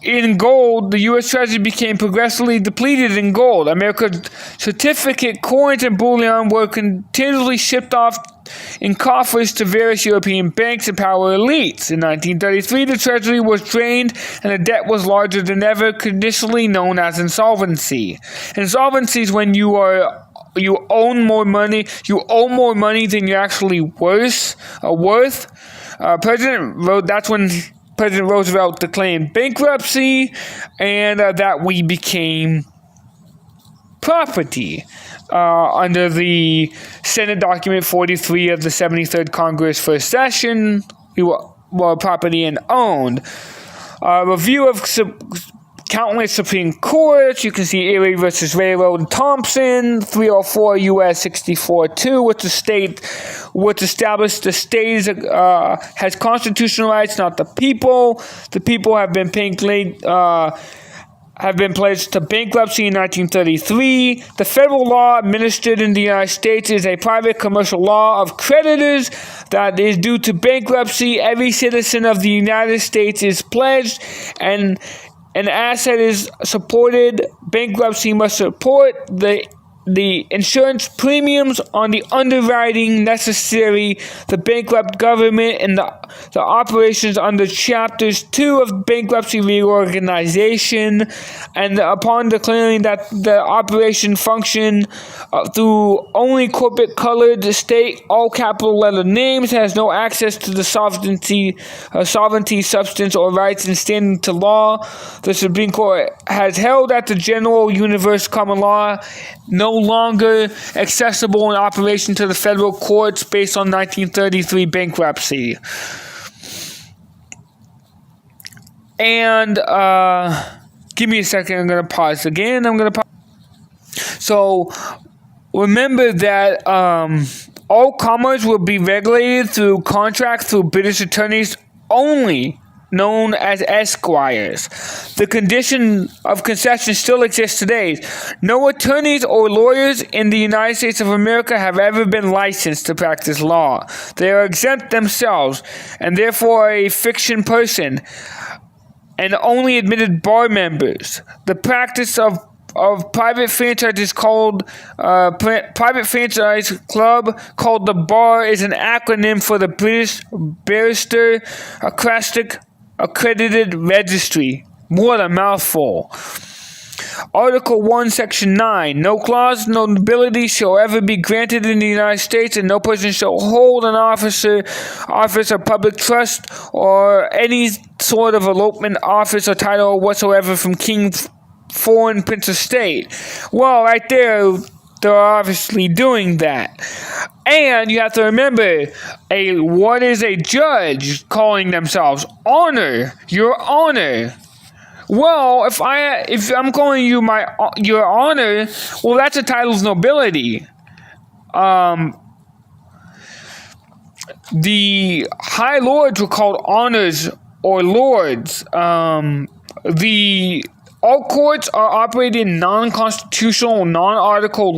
in gold, the U.S. Treasury became progressively depleted in gold. America's certificate, coins, and bullion were continually shipped off in coffers to various European banks and power elites. In 1933, the treasury was drained and the debt was larger than ever, traditionally known as insolvency. Insolvency is when you owe more money than you're actually worth. That's when President Roosevelt declared bankruptcy, and that we became property. Under the Senate Document 43 of the 73rd Congress First Session, we were property and owned. Review of countless Supreme Courts. You can see Erie versus Railroad Thompson, 304 U.S. 64-2, which established the state has constitutional rights, not the people. The people have been pledged to bankruptcy in 1933. The federal law administered in the United States is a private commercial law of creditors that is due to bankruptcy. Every citizen of the United States is pledged, and an asset is supported. Bankruptcy must support the insurance premiums on the underwriting necessary, the bankrupt government, and the operations under Chapters 2 of bankruptcy reorganization. And upon declaring that the operation function through only corporate colored state, all capital letter names, has no access to the sovereignty, substance, or rights in standing to law. The Supreme Court has held that the general universe common law no longer accessible in operation to the federal courts based on 1933 bankruptcy. And give me a second, I'm going to pause again. So remember that all commerce will be regulated through contract through British attorneys only, known as esquires. The condition of concession still exists today. No attorneys or lawyers in the United States of America have ever been licensed to practice law. They are exempt themselves, and therefore a fiction person, and only admitted bar members. The practice of private franchise is called Private Franchise Club, called the Bar, is an acronym for the British Barrister Accredited Registry. What a mouthful. Article 1, Section 9. No clause, no nobility shall ever be granted in the United States, and no person shall hold an office of public trust or any sort of elopement, office, or title whatsoever from king, foreign, prince, or state. Well, right there, they're obviously doing that. And you have to remember, what is a judge calling themselves? Honor, your honor. Well, if I'm calling you your honor, well, that's a title of nobility. The high lords were called honors or lords. All courts are operated in non-constitutional, non-Article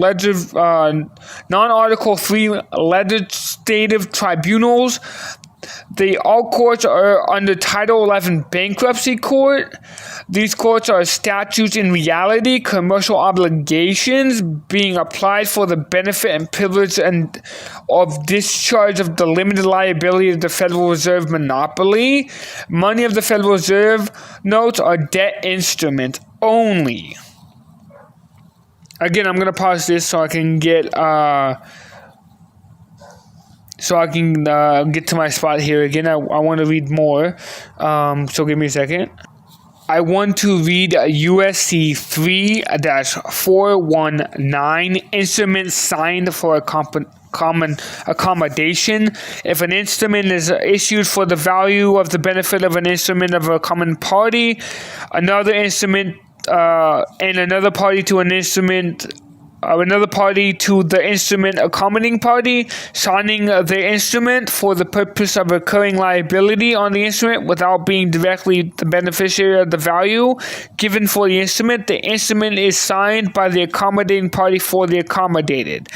3 legislative tribunals. All courts are under Title 11 Bankruptcy Court. These courts are statutes in reality, commercial obligations being applied for the benefit and privilege and of discharge of the limited liability of the Federal Reserve monopoly. Money of the Federal Reserve notes are debt instruments only. Again, I'm going to pause this so I can get to my spot here again. I want to read more, so give me a second. I want to read USC 3-419, instrument signed for a common accommodation. If an instrument is issued for the value of the benefit of an instrument of a common party, another instrument and another party to an instrument, another party to the instrument accommodating party, signing the instrument for the purpose of incurring liability on the instrument without being directly the beneficiary of the value given for the instrument. The instrument is signed by the accommodating party for the accommodated.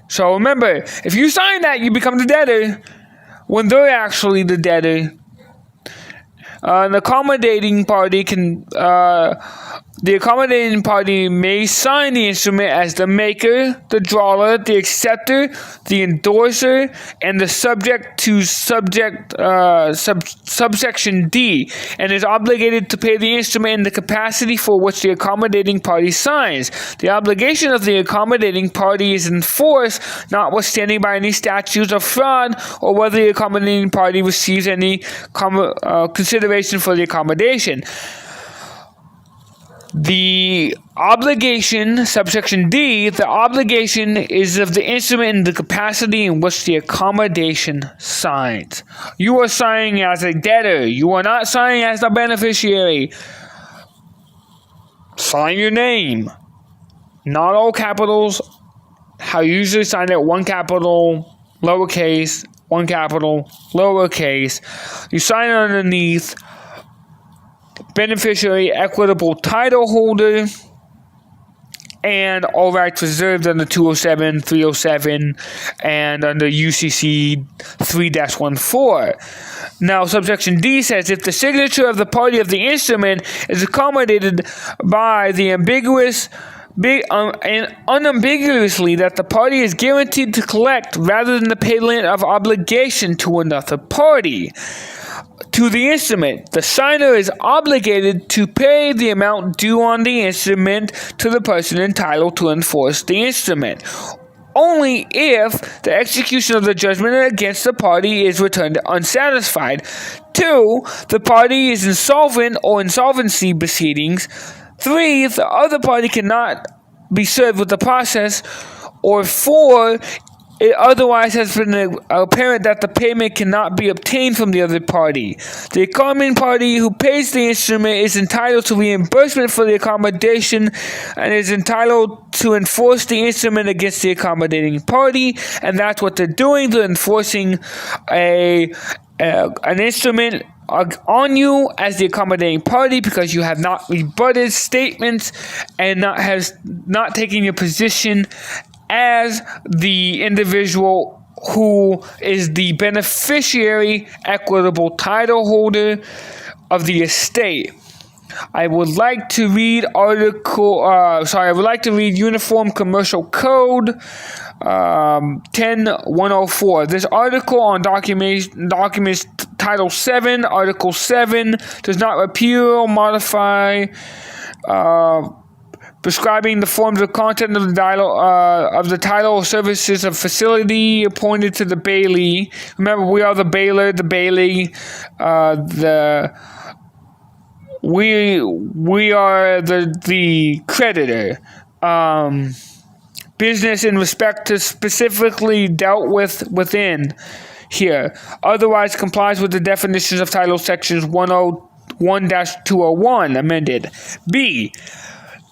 So remember, if you sign that, you become the debtor when they're actually the debtor. An accommodating party can The accommodating party may sign the instrument as the maker, the drawer, the acceptor, the endorser, and the subject to subsection D, and is obligated to pay the instrument in the capacity for which the accommodating party signs. The obligation of the accommodating party is enforced, notwithstanding by any statutes of fraud or whether the accommodating party receives any consideration for the accommodation. The obligation, subsection D, the obligation is of the instrument in the capacity in which the accommodation signs. You are signing as a debtor. You are not signing as the beneficiary. Sign your name. Not all capitals. How you usually sign it, one capital, lowercase, one capital, lowercase. You sign underneath beneficiary, equitable title holder, and all rights reserved under 207, 307, and under UCC 3-14. Now, subsection D says, if the signature of the party of the instrument is accommodated by the and unambiguously that the party is guaranteed to collect rather than the payment of obligation to another party. To the instrument, the signer is obligated to pay the amount due on the instrument to the person entitled to enforce the instrument, only if the execution of the judgment against the party is returned unsatisfied. 2. The party is insolvent or insolvency proceedings. 3. The other party cannot be served with the process. Or 4. It otherwise has been apparent that the payment cannot be obtained from the other party. The accommodating party who pays the instrument is entitled to reimbursement for the accommodation and is entitled to enforce the instrument against the accommodating party, and that's what they're doing. They're enforcing an instrument on you as the accommodating party because you have not rebutted statements and not taken your position as the individual who is the beneficiary, equitable title holder of the estate. I would like to read Uniform Commercial Code 10.104. This article on documents Title 7, Article 7 does not repeal, modify, prescribing the forms of content of the title or services of facility appointed to the bailee. Remember, we are the bailer, the bailee, we are the creditor. Business in respect to specifically dealt with within here. Otherwise complies with the definitions of title sections 101-201 amended. B.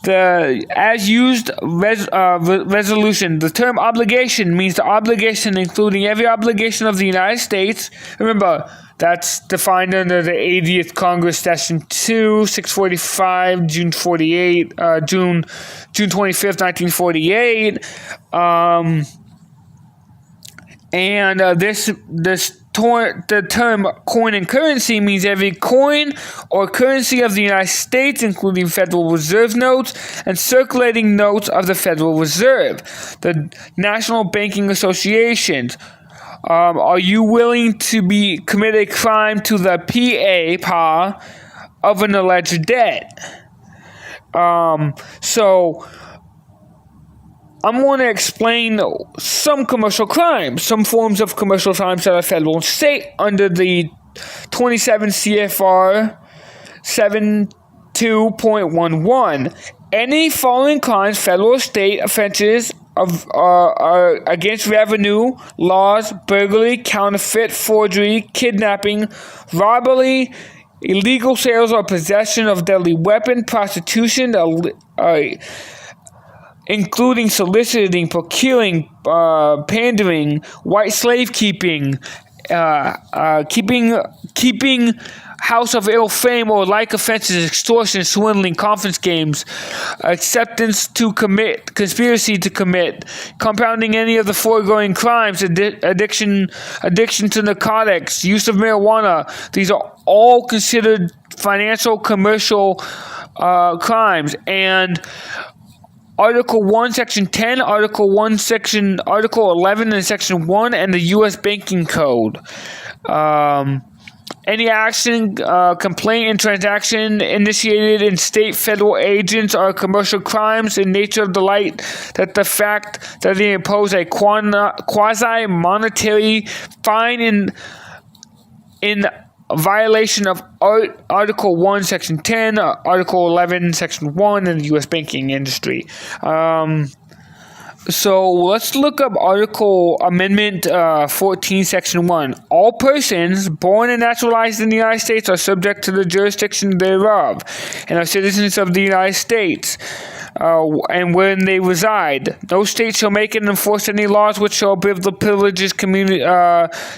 The as used resolution. The term obligation means the obligation including every obligation of the United States. Remember, that's defined under the 80th Congress Session 2, 645, June 25th, 1948. The term coin and currency means every coin or currency of the United States, including Federal Reserve notes and circulating notes of the Federal Reserve. The National Banking Associations. Are you willing to commit a crime to the PA of an alleged debt? So I'm going to explain some commercial crimes, some forms of commercial crimes that are federal and state under the 27 CFR 72.11. Any following crimes, federal or state offenses are against revenue laws: burglary, counterfeit, forgery, kidnapping, robbery, illegal sales or possession of deadly weapon, prostitution, including soliciting, procuring, pandering, white slave keeping, keeping house of ill fame or like offenses, extortion, swindling, conference games, acceptance to commit, conspiracy to commit, compounding any of the foregoing crimes, addiction to narcotics, use of marijuana. These are all considered financial, commercial crimes. And Article 1, Section 10, Article 11, and Section 1, and the U.S. Banking Code. Any action, complaint, and transaction initiated in state, federal agents are commercial crimes in nature of the light that the fact that they impose a quasi-monetary fine in violation of Article 1, Section 10, Article 11, Section 1, and the U.S. banking industry. So let's look up Amendment 14, Section 1. All persons born and naturalized in the United States are subject to the jurisdiction thereof and are citizens of the United States. And when they reside, no state shall make and enforce any laws which shall abridge the privileges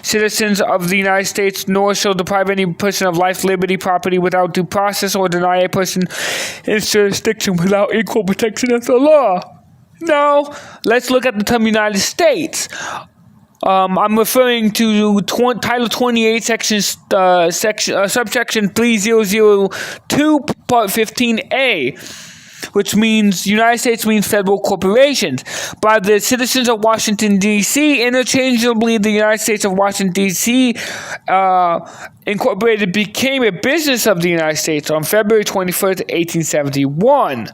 citizens of the United States, nor shall deprive any person of life, liberty, property without due process, or deny a person its jurisdiction without equal protection of the law. Now, let's look at the term United States. I'm referring to Title 28, subsection 3002, Part 15A, which means United States means federal corporations. By the citizens of Washington, D.C., interchangeably, the United States of Washington, D.C., Incorporated became a business of the United States on February 21st, 1871.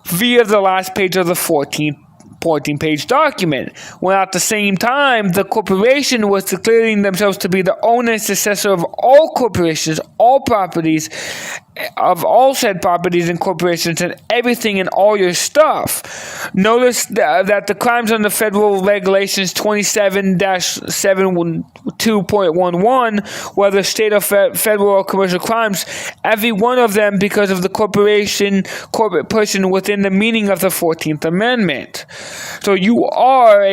Via the last page of the 14-page document, when at the same time the corporation was declaring themselves to be the owner and successor of all corporations, all properties, of all said properties and corporations, and everything and all your stuff. Notice that the crimes under federal regulations 27-72.11, whether state or federal or commercial crimes, every one of them because of the corporate person within the meaning of the 14th Amendment. So you are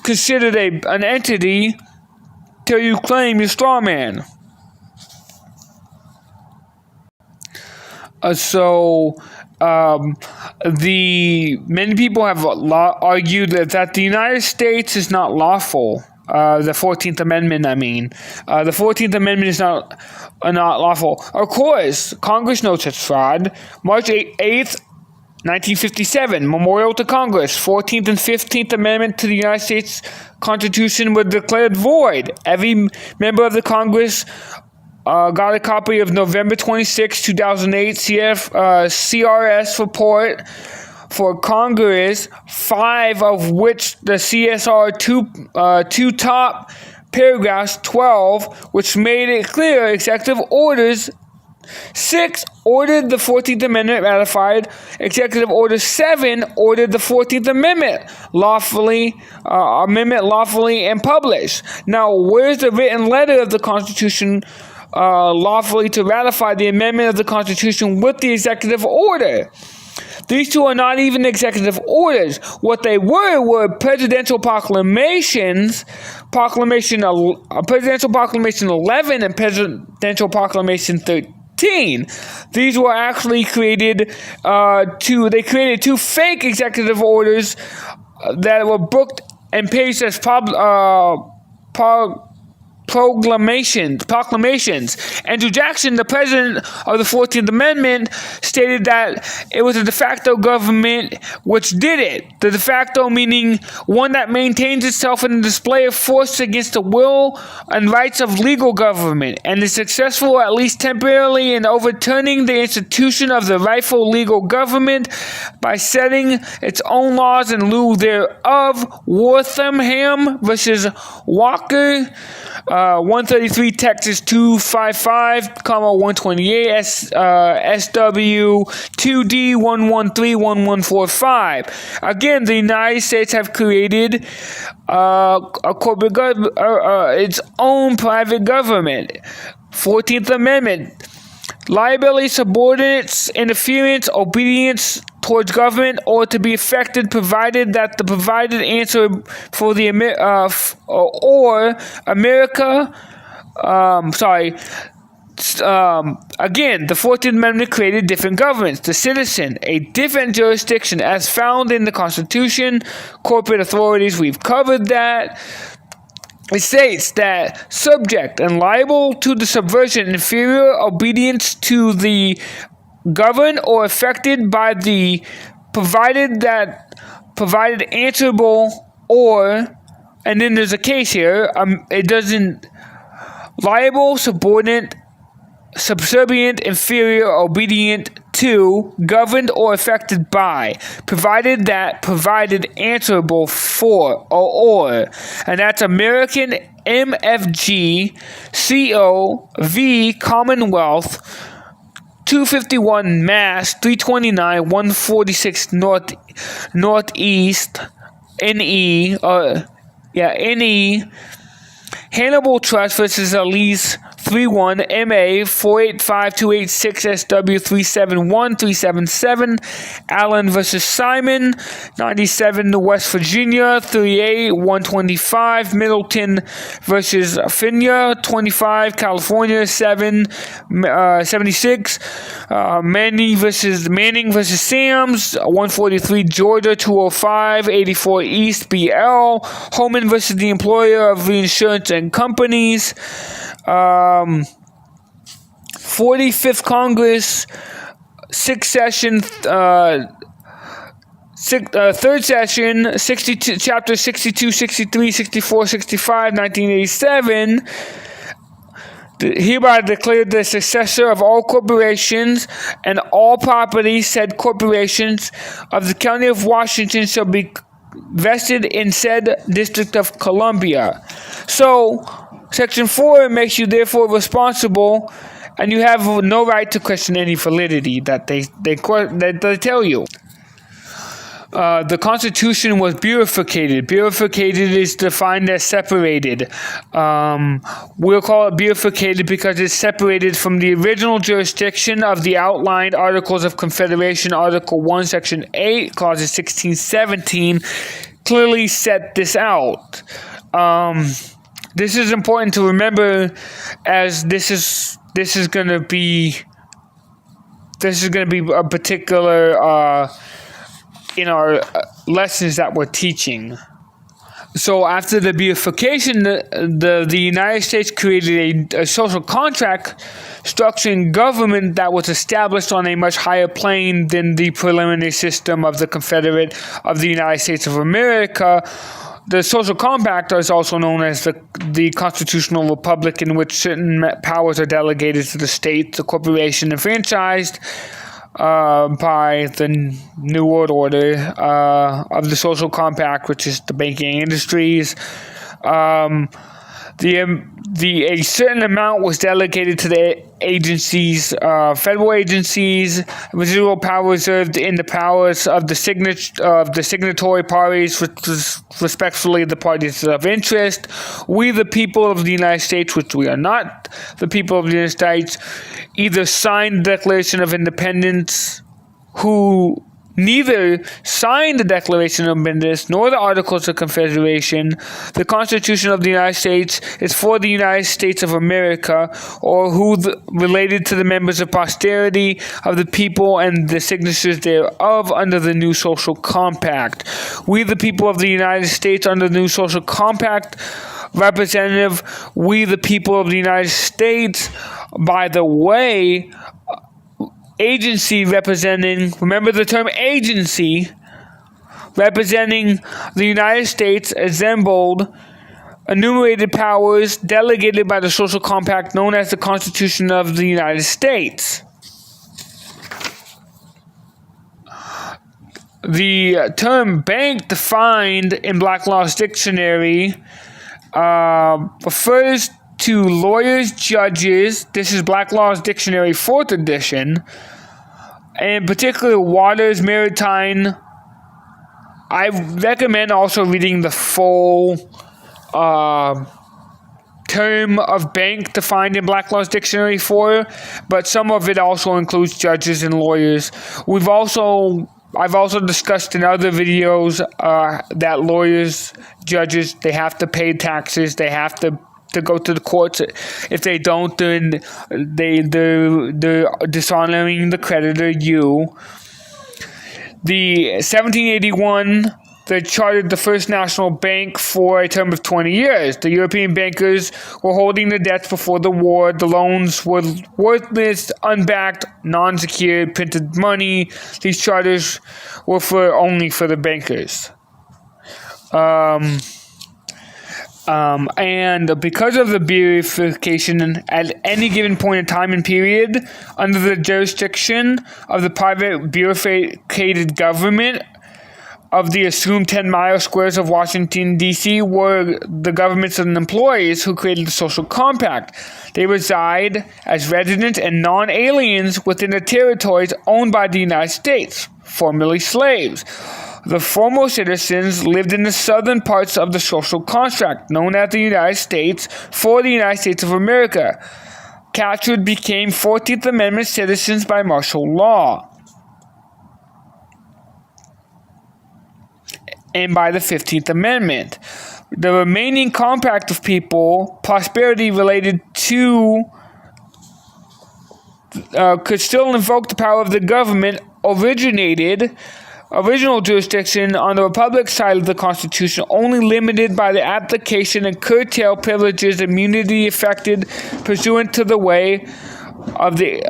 considered an entity till you claim your straw man. Many people have argued that the United States is not lawful. The 14th Amendment, I mean. The 14th Amendment is not lawful. Of course, Congress knows it's fraud. March 8th, 1957, Memorial to Congress, 14th and 15th Amendment to the United States Constitution were declared void. Every member of the Congress got a copy of November 26, 2008 CRS report for Congress, 5 of which the CSR two top paragraphs 12, which made it clear executive orders 6 ordered the 14th Amendment ratified. Executive Order 7 ordered the 14th Amendment lawfully and published. Now, where's the written letter of the Constitution lawfully to ratify the amendment of the Constitution with the executive order? These two are not even executive orders. What they were presidential proclamations, Presidential Proclamation 11 and Presidential Proclamation 13. These were actually created they created 2 fake executive orders that were booked and paged as proclamations. Andrew Jackson, the president of the 14th Amendment, stated that it was a de facto government which did it. The de facto meaning one that maintains itself in the display of force against the will and rights of legal government, and is successful, at least temporarily, in overturning the institution of the rightful legal government by setting its own laws in lieu thereof. Wortham versus Walker, 133 Texas 255, 128 SW 2D 1131145. Again, the United States have created its own private government. 14th Amendment. Liability, subordinates, interference, obedience towards government, or to be affected, provided that the provided answer for the again, the 14th Amendment created different governments. The citizen, a different jurisdiction as found in the Constitution. Corporate authorities, we've covered that. It states that subject and liable to the subversion, inferior obedience to the governed or affected by the provided answerable or, and then there's a case here, it doesn't, liable, subordinate, subservient, inferior, obedient to, governed or affected by, provided answerable for, or, and that's American MFG CO V Commonwealth 251 Mass 329 146 Northeast NE NE Hannibal Trust versus Elise 31 MA 485286 SW 371377 Allen versus Simon 97 West Virginia 38 125 Middleton versus Finia 25 California 76 Manning versus Sam's 143 Georgia 205 84 East BL Holman versus the employer of reinsurance and companies 45th Congress 6th session third session 62 chapter 62 63 64 65 1987 hereby declared the successor of all corporations and all property said corporations of the County of Washington shall be vested in said District of Columbia. So Section 4 makes you therefore responsible, and you have no right to question any validity that they tell you. The Constitution was bifurcated. Bifurcated is defined as separated. We'll call it bifurcated because it's separated from the original jurisdiction of the outlined Articles of Confederation. Article 1, Section 8, Clauses 16, 17 clearly set this out. This is important to remember, as this is going to be a particular in our lessons that we're teaching. So after the bifurcation, the United States created a social contract structuring government that was established on a much higher plane than the preliminary system of the United States of America. The social compact is also known as the constitutional republic, in which certain powers are delegated to the state, the corporation, and franchised by the New World Order of the social compact, which is the banking industries. A certain amount was delegated to the agencies, federal agencies, residual power reserved in the powers of the signatory parties, which is respectfully the parties of interest. We, the people of the United States, which we are not the people of the United States, either signed the Declaration of Independence, who neither signed the Declaration of Independence nor the Articles of Confederation. The Constitution of the United States is for the United States of America, or who related to the members of posterity of the people and the signatures thereof under the new social compact. We, the people of the United States, under the new social compact, representative, we, the people of the United States, by the way, agency representing, remember the term agency, representing the United States, assembled enumerated powers delegated by the social compact known as the Constitution of the United States. The term bank, defined in Black Law's Dictionary, refers to lawyers, judges. This is Black Law's Dictionary, 4th edition, and particularly Waters, Maritime. I recommend also reading the full term of bank defined in Black Law's Dictionary 4, but some of it also includes judges and lawyers. I've also discussed in other videos that lawyers, judges, they have to pay taxes, they have to go to the courts. If they don't, then they're dishonoring the creditor, you. The 1781 they chartered the First National Bank for a term of 20 years. The European bankers were holding the debts before the war. The loans were worthless, unbacked, non-secured, printed money. These charters were only for the bankers. And because of the bureaucratization at any given point in time and period, under the jurisdiction of the private bureaucrated government of the assumed 10 mile squares of Washington, D.C. were the governments and employees who created the social compact. They reside as residents and non-aliens within the territories owned by the United States, formerly slaves. The former citizens lived in the southern parts of the social contract, known as the United States, for the United States of America. Captured became 14th Amendment citizens by martial law, and by the 15th Amendment. The remaining compact of people, prosperity related to, could still invoke the power of the government, original jurisdiction on the Republic side of the Constitution, only limited by the application and curtail privileges immunity effected pursuant to the way of the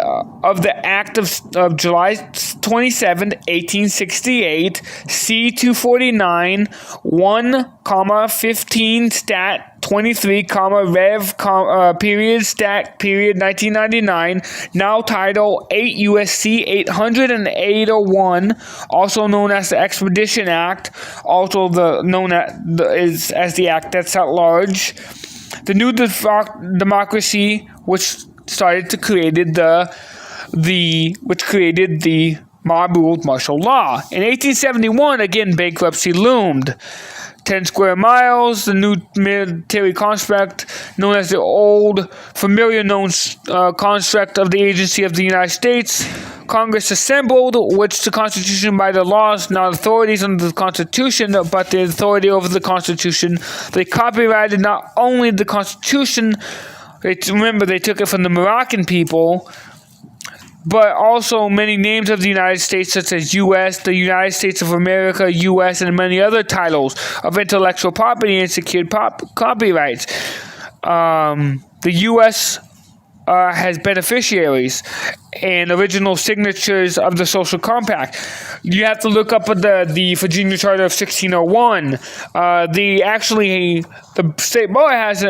Act of July 27, 1868, C-249, 1,15, Stat. 23, Rev. Period, Stat. Period, 1999, now Title 8 U.S.C. 800 and 801, also known as the Expedition Act, also known as the Act that's at large. The new democracy, which started to create the mob-ruled martial law. In 1871, again, bankruptcy loomed. 10 square miles, the new military construct, known as the old familiar known construct of the agency of the United States. Congress assembled, which the Constitution by the laws, not authorities under the Constitution, but the authority over the Constitution. They copyrighted not only the Constitution, remember they took it from the Moroccan people, but also many names of the United States, such as U.S., the United States of America, U.S., and many other titles of intellectual property and secured copyrights. The U.S. Has beneficiaries and original signatures of the Social Compact. You have to look up at the Virginia Charter of 1601. The state bar has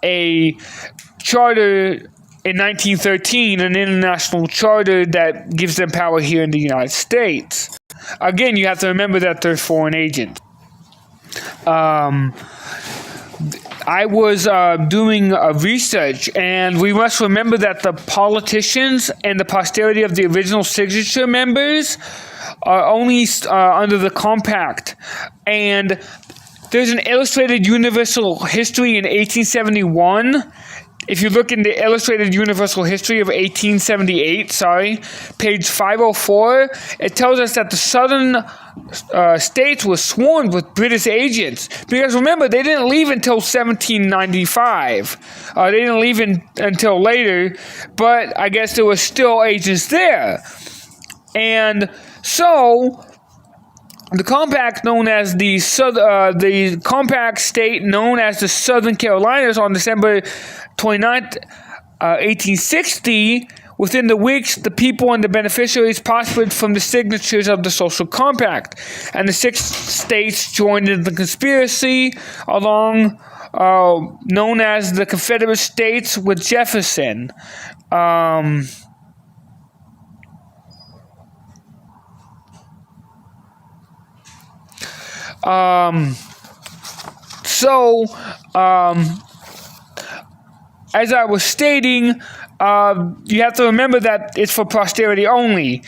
a charter in 1913, an international charter that gives them power here in the United States. Again, you have to remember that they're foreign agents. I was doing research, and we must remember that the politicians and the posterity of the original signature members are only under the compact. And there's an illustrated universal history in 1871. If you look in the Illustrated Universal History of 1878, page 504, it tells us that the southern states were swarmed with British agents. Because remember, they didn't leave until 1795. They didn't leave until later, but I guess there were still agents there. And so the compact known as the compact state known as the Southern Carolinas on December 29th, 1860, within the weeks, the people and the beneficiaries prospered from the signatures of the Social Compact, and the 6 states joined in the conspiracy along known as the Confederate States with Jefferson. As I was stating, you have to remember that it's for posterity only.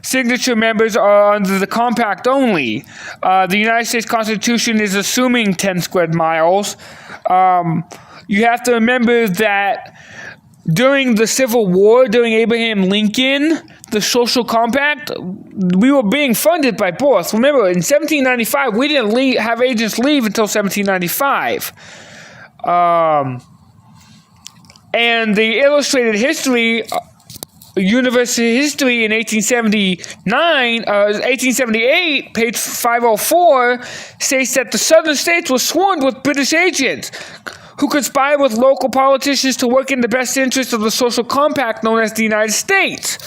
Signature members are under the compact only. The United States Constitution is assuming 10 square miles. You have to remember that during the Civil War, during Abraham Lincoln, the Social Compact, we were being funded by both. Remember, in 1795, we didn't have agents leave until 1795. And the illustrated history, University History in 1878, page 504, states that the southern states were swarmed with British agents who conspired with local politicians to work in the best interest of the social compact known as the United States.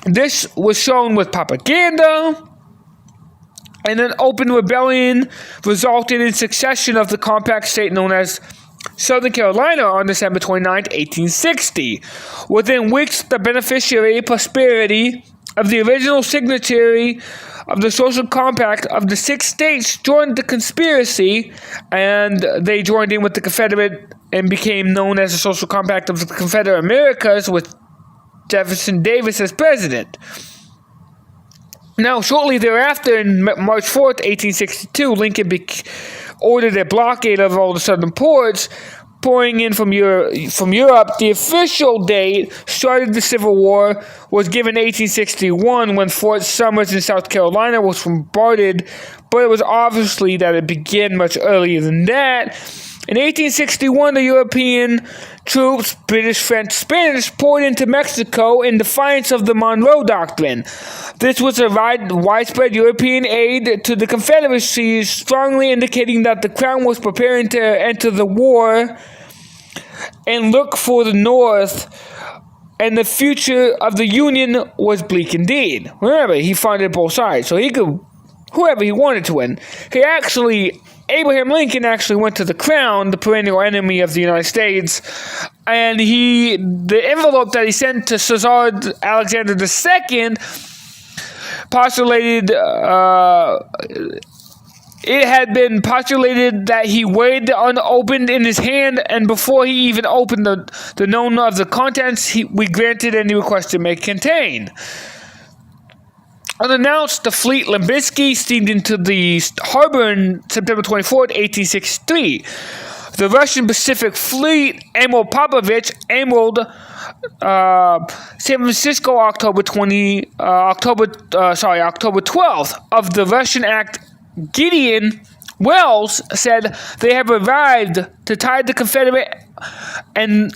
This was shown with propaganda, and an open rebellion resulted in secession of the compact state known as Southern Carolina on December 29, 1860. Within weeks, the beneficiary prosperity of the original signatory of the social compact of the 6 states joined the conspiracy, and they joined in with the Confederate and became known as the Social Compact of the Confederate Americas with Jefferson Davis as president. Now, shortly thereafter, in March 4th, 1862, Lincoln ordered a blockade of all the southern ports pouring in from Europe. The official date started the Civil War was given 1861 when Fort Summers in South Carolina was bombarded, but it was obviously that it began much earlier than that. In 1861, the European troops, British, French, Spanish, poured into Mexico in defiance of the Monroe Doctrine. This was a widespread European aid to the Confederacy, strongly indicating that the Crown was preparing to enter the war and look for the North, and the future of the Union was bleak indeed. Remember, he funded both sides, so he could, whoever he wanted to win. Abraham Lincoln actually went to the Crown, the perennial enemy of the United States, and the envelope that he sent to Cesar Alexander II postulated, it had been postulated that he weighed the unopened in his hand, and before he even opened the known of the contents, we granted any request it may contain. Unannounced, the fleet Limbisky steamed into the harbor on September 24, 1863. The Russian Pacific Fleet, Admiral Popovich, emerald San Francisco October 12th. Of the Russian act, Gideon Wells said they have arrived to tide the Confederate, and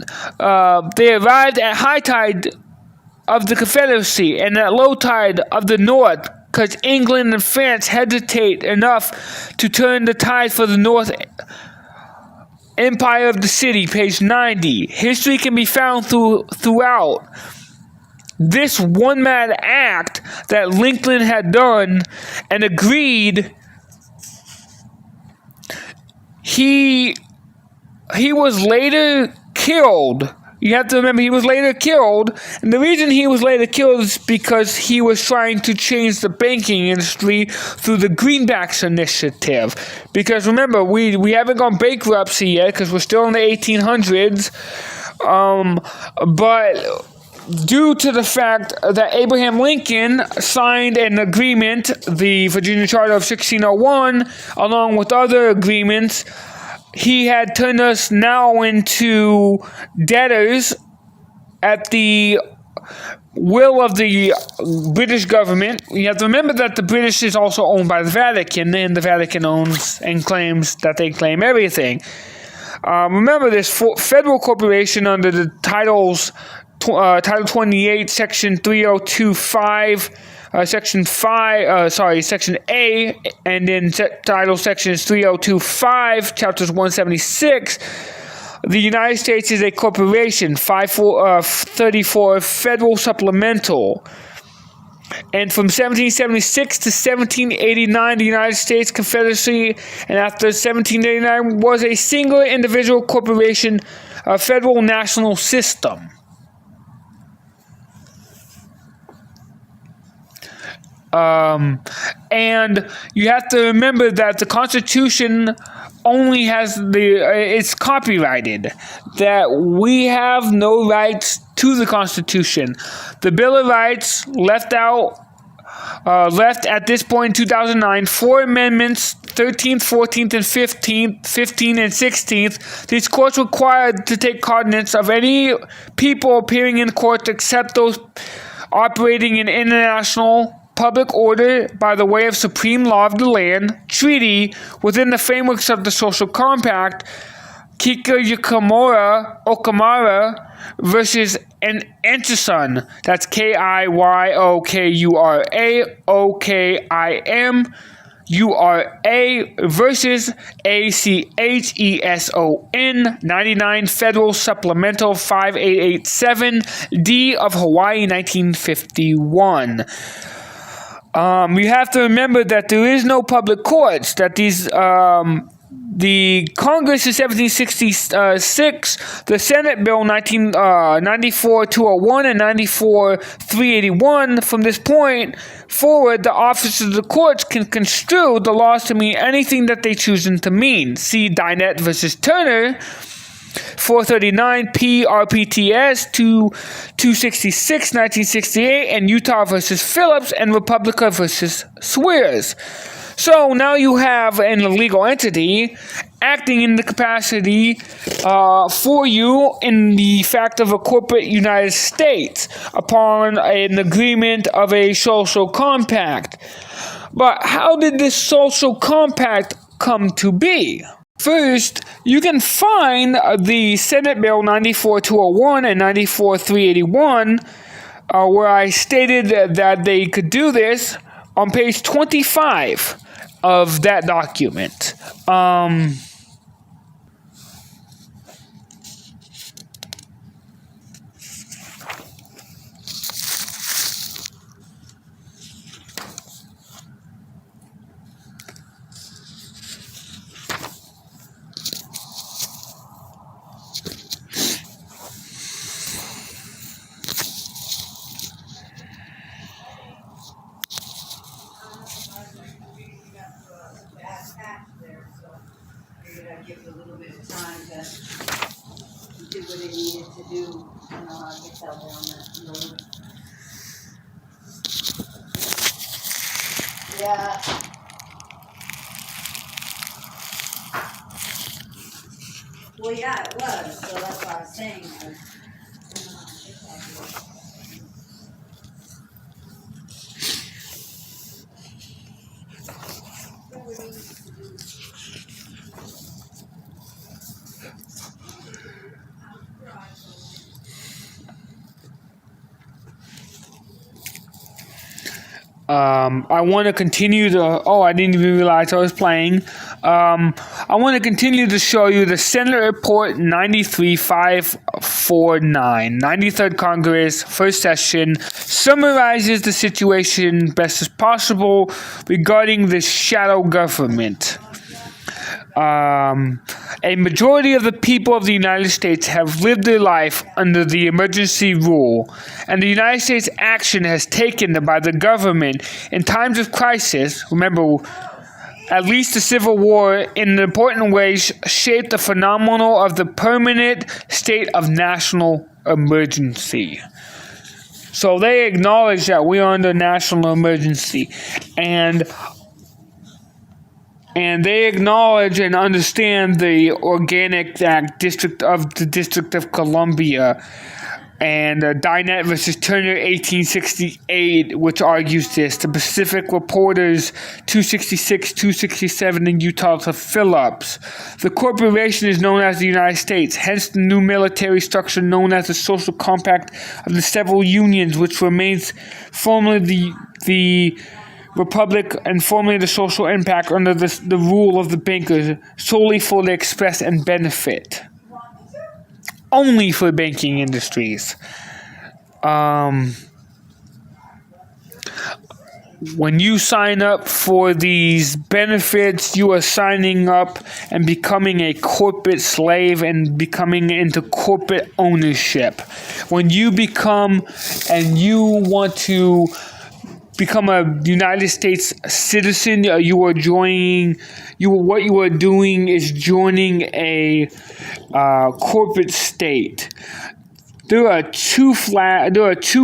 they arrived at high tide of the Confederacy and at low tide of the North, because England and France hesitate enough to turn the tide for the North Empire of the city, page 90. History can be found throughout this one-mad act that Lincoln had done and agreed. He was later killed. You have to remember, he was later killed, and the reason he was later killed is because he was trying to change the banking industry through the Greenbacks Initiative. Because remember, we haven't gone bankruptcy yet because we're still in the 1800s, but due to the fact that Abraham Lincoln signed an agreement, the Virginia Charter of 1601, along with other agreements, he had turned us now into debtors at the will of the British government. You have to remember that the British is also owned by the Vatican, and the Vatican owns and claims that they claim everything. Remember, this federal corporation under the Title 28, Section 3025, Section A, and then Title Sections 3025, Chapters 176. The United States is a corporation, 534 Federal Supplemental. And from 1776 to 1789, the United States Confederacy, and after 1789, was a singular individual corporation, a federal national system. And you have to remember that the Constitution only has it's copyrighted, that we have no rights to the Constitution. The Bill of Rights left at this point in 2009, 4 amendments, 13th, 14th, and 15th and 16th. These courts required to take cognizance of any people appearing in court except those operating in international public order by the way of supreme law of the land, treaty, within the frameworks of the social compact, Okamura versus an Anderson. That's KIYOKURA versus ACHESON 99 Federal Supplemental 5887 D of Hawaii 1951. You have to remember that there is no public courts, that the Congress in 1766, the Senate Bill 94-201 and 94-381. From this point forward, the officers of the courts can construe the laws to mean anything that they choose them to mean. See Dinette versus Turner, 439 PRPTS 266 1968, and Utah versus Phillips and Republica versus Swears. So now you have an illegal entity acting in the capacity for you in the fact of a corporate United States upon an agreement of a social compact. But how did this social compact come to be? First, you can find the Senate Bill 94-201 and 94-381, where I stated that they could do this, on page 25 of that document. Give it a little bit of time to do what it needed to do. I don't know how to get that down that road. Yeah. Well, yeah, it was. So that's what I was saying. I don't know how to get that I want to continue to... Oh, I didn't even realize I was playing. I want to continue to show you the Senate Report 93549, 93rd Congress, first session, summarizes the situation best as possible regarding the shadow government. A majority of the people of the United States have lived their life under the emergency rule, and the United States action has taken by the government in times of crisis, remember, at least the Civil War, in important ways shaped the phenomenon of the permanent state of national emergency. So they acknowledge that we are under national emergency, and they acknowledge and understand the Organic Act District of Columbia and Dinette versus Turner 1868, which argues this. The Pacific Reporters 266, 267 in Utah to Phillips. The corporation is known as the United States, hence the new military structure known as the Social Compact of the several unions, which remains formerly the Republic and formerly the social impact under the rule of the bankers solely for the express and benefit. Only for banking industries. When you sign up for these benefits, you are signing up and becoming a corporate slave and becoming into corporate ownership. When you become and you want to become a United States citizen, you are joining. What you are doing is joining a corporate state. There are two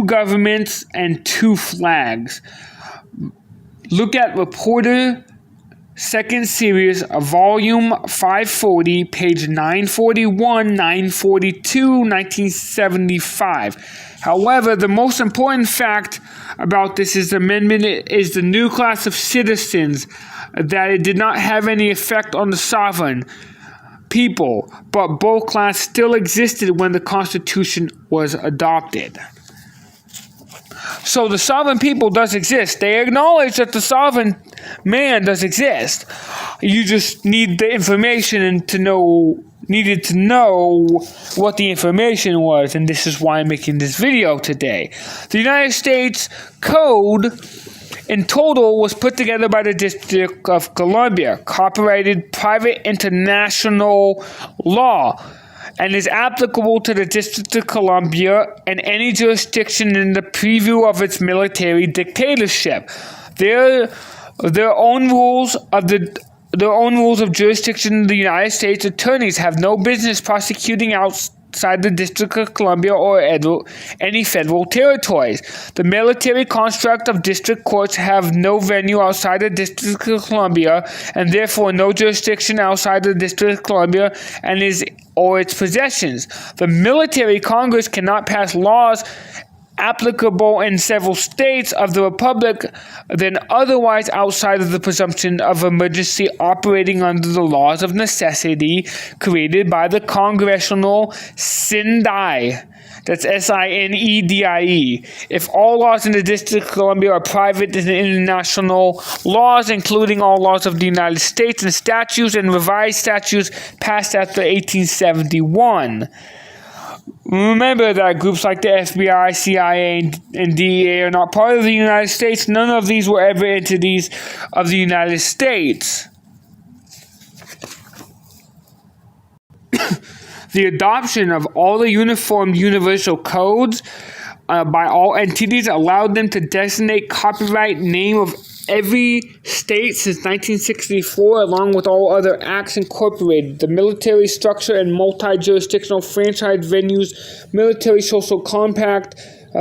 governments and two flags. Look at Reporter, second series, volume 540, page 941, 942, 1975. However, the most important fact about this amendment is the new class of citizens, that it did not have any effect on the sovereign. people, but both classes still existed when the Constitution was adopted. So the sovereign people does exist. They acknowledge that the sovereign man does exist. You just need the information and needed to know what the information was, and this is why I'm making this video today. The United States Code in total was put together by the District of Columbia, copyrighted private international law, and is applicable to the District of Columbia and any jurisdiction in the preview of its military dictatorship. Their own rules of jurisdiction. The United States attorneys have no business prosecuting outside the District of Columbia or any federal territories. The military construct of district courts have no venue outside the District of Columbia, and therefore no jurisdiction outside the District of Columbia or its possessions. The military Congress cannot pass laws applicable in several states of the Republic than otherwise outside of the presumption of emergency operating under the laws of necessity created by the Congressional Sindai. That's SINEDIE. If all laws in the District of Columbia are private and international laws, including all laws of the United States and statutes and revised statutes passed after 1871. Remember that groups like the FBI, CIA, and DEA are not part of the United States. None of these were ever entities of the United States. The adoption of all the uniform universal codes by all entities allowed them to designate copyright name of every state since 1964, along with all other acts incorporated. The military structure and multi-jurisdictional franchise venues, military social compact,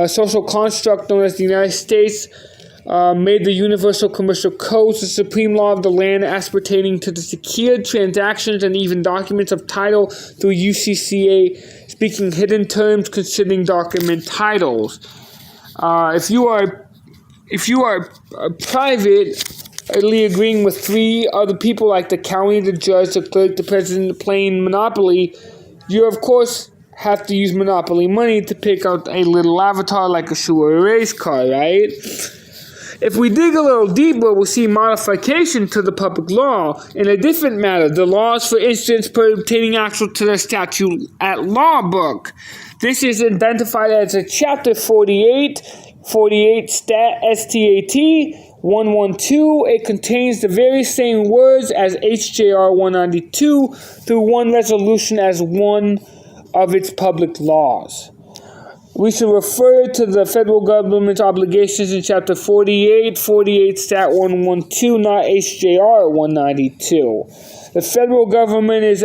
social construct known as the United States, made the Universal Commercial Codes the supreme law of the land as pertaining to the secured transactions and even documents of title through UCCA, speaking hidden terms considering document titles. If you are privately agreeing with three other people like the county, the judge, the clerk, the president playing Monopoly, you of course have to use Monopoly money to pick out a little avatar like a shoe or a race car, right? If we dig a little deeper, we'll see modification to the public law in a different matter. The laws, for instance, pertaining actual to the statute at law book. This is identified as a Chapter 48 Stat 112. It contains the very same words as HJR 192 through one resolution as one of its public laws. We should refer to the federal government's obligations in Chapter 48 Stat 112, not HJR 192. The federal government is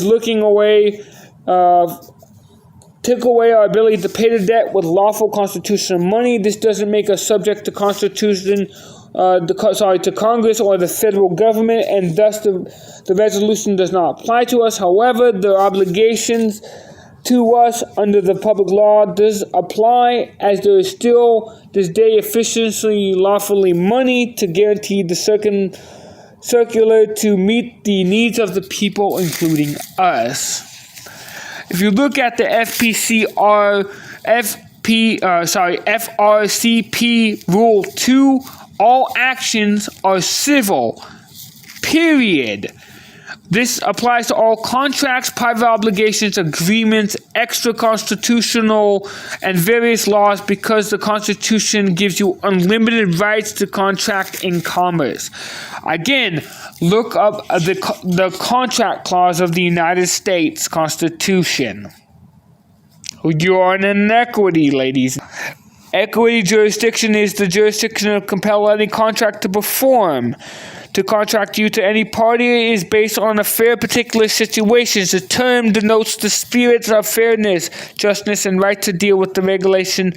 looking away, took away our ability to pay the debt with lawful constitutional money. This doesn't make us subject to to Congress or the federal government, and thus the resolution does not apply to us. However, the obligations to us under the public law does apply, as there is still this day efficiently lawfully money to guarantee the circular to meet the needs of the people, including us. If you look at the FRCP Rule 2, all actions are civil, period. This applies to all contracts, private obligations, agreements, extra-constitutional, and various laws because the Constitution gives you unlimited rights to contract in commerce. Again, look up the contract clause of the United States Constitution. You are in an equity, ladies. Equity jurisdiction is the jurisdiction to compel any contract to perform. To contract you to any party is based on a fair particular situations. The term denotes the spirits of fairness, justice, and right to deal with the regulation,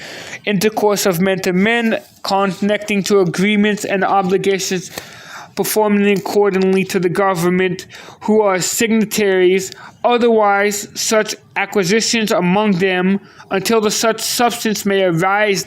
intercourse of men to men, connecting to agreements and obligations performing accordingly to the government who are signatories, otherwise such acquisitions among them until the such substance may arise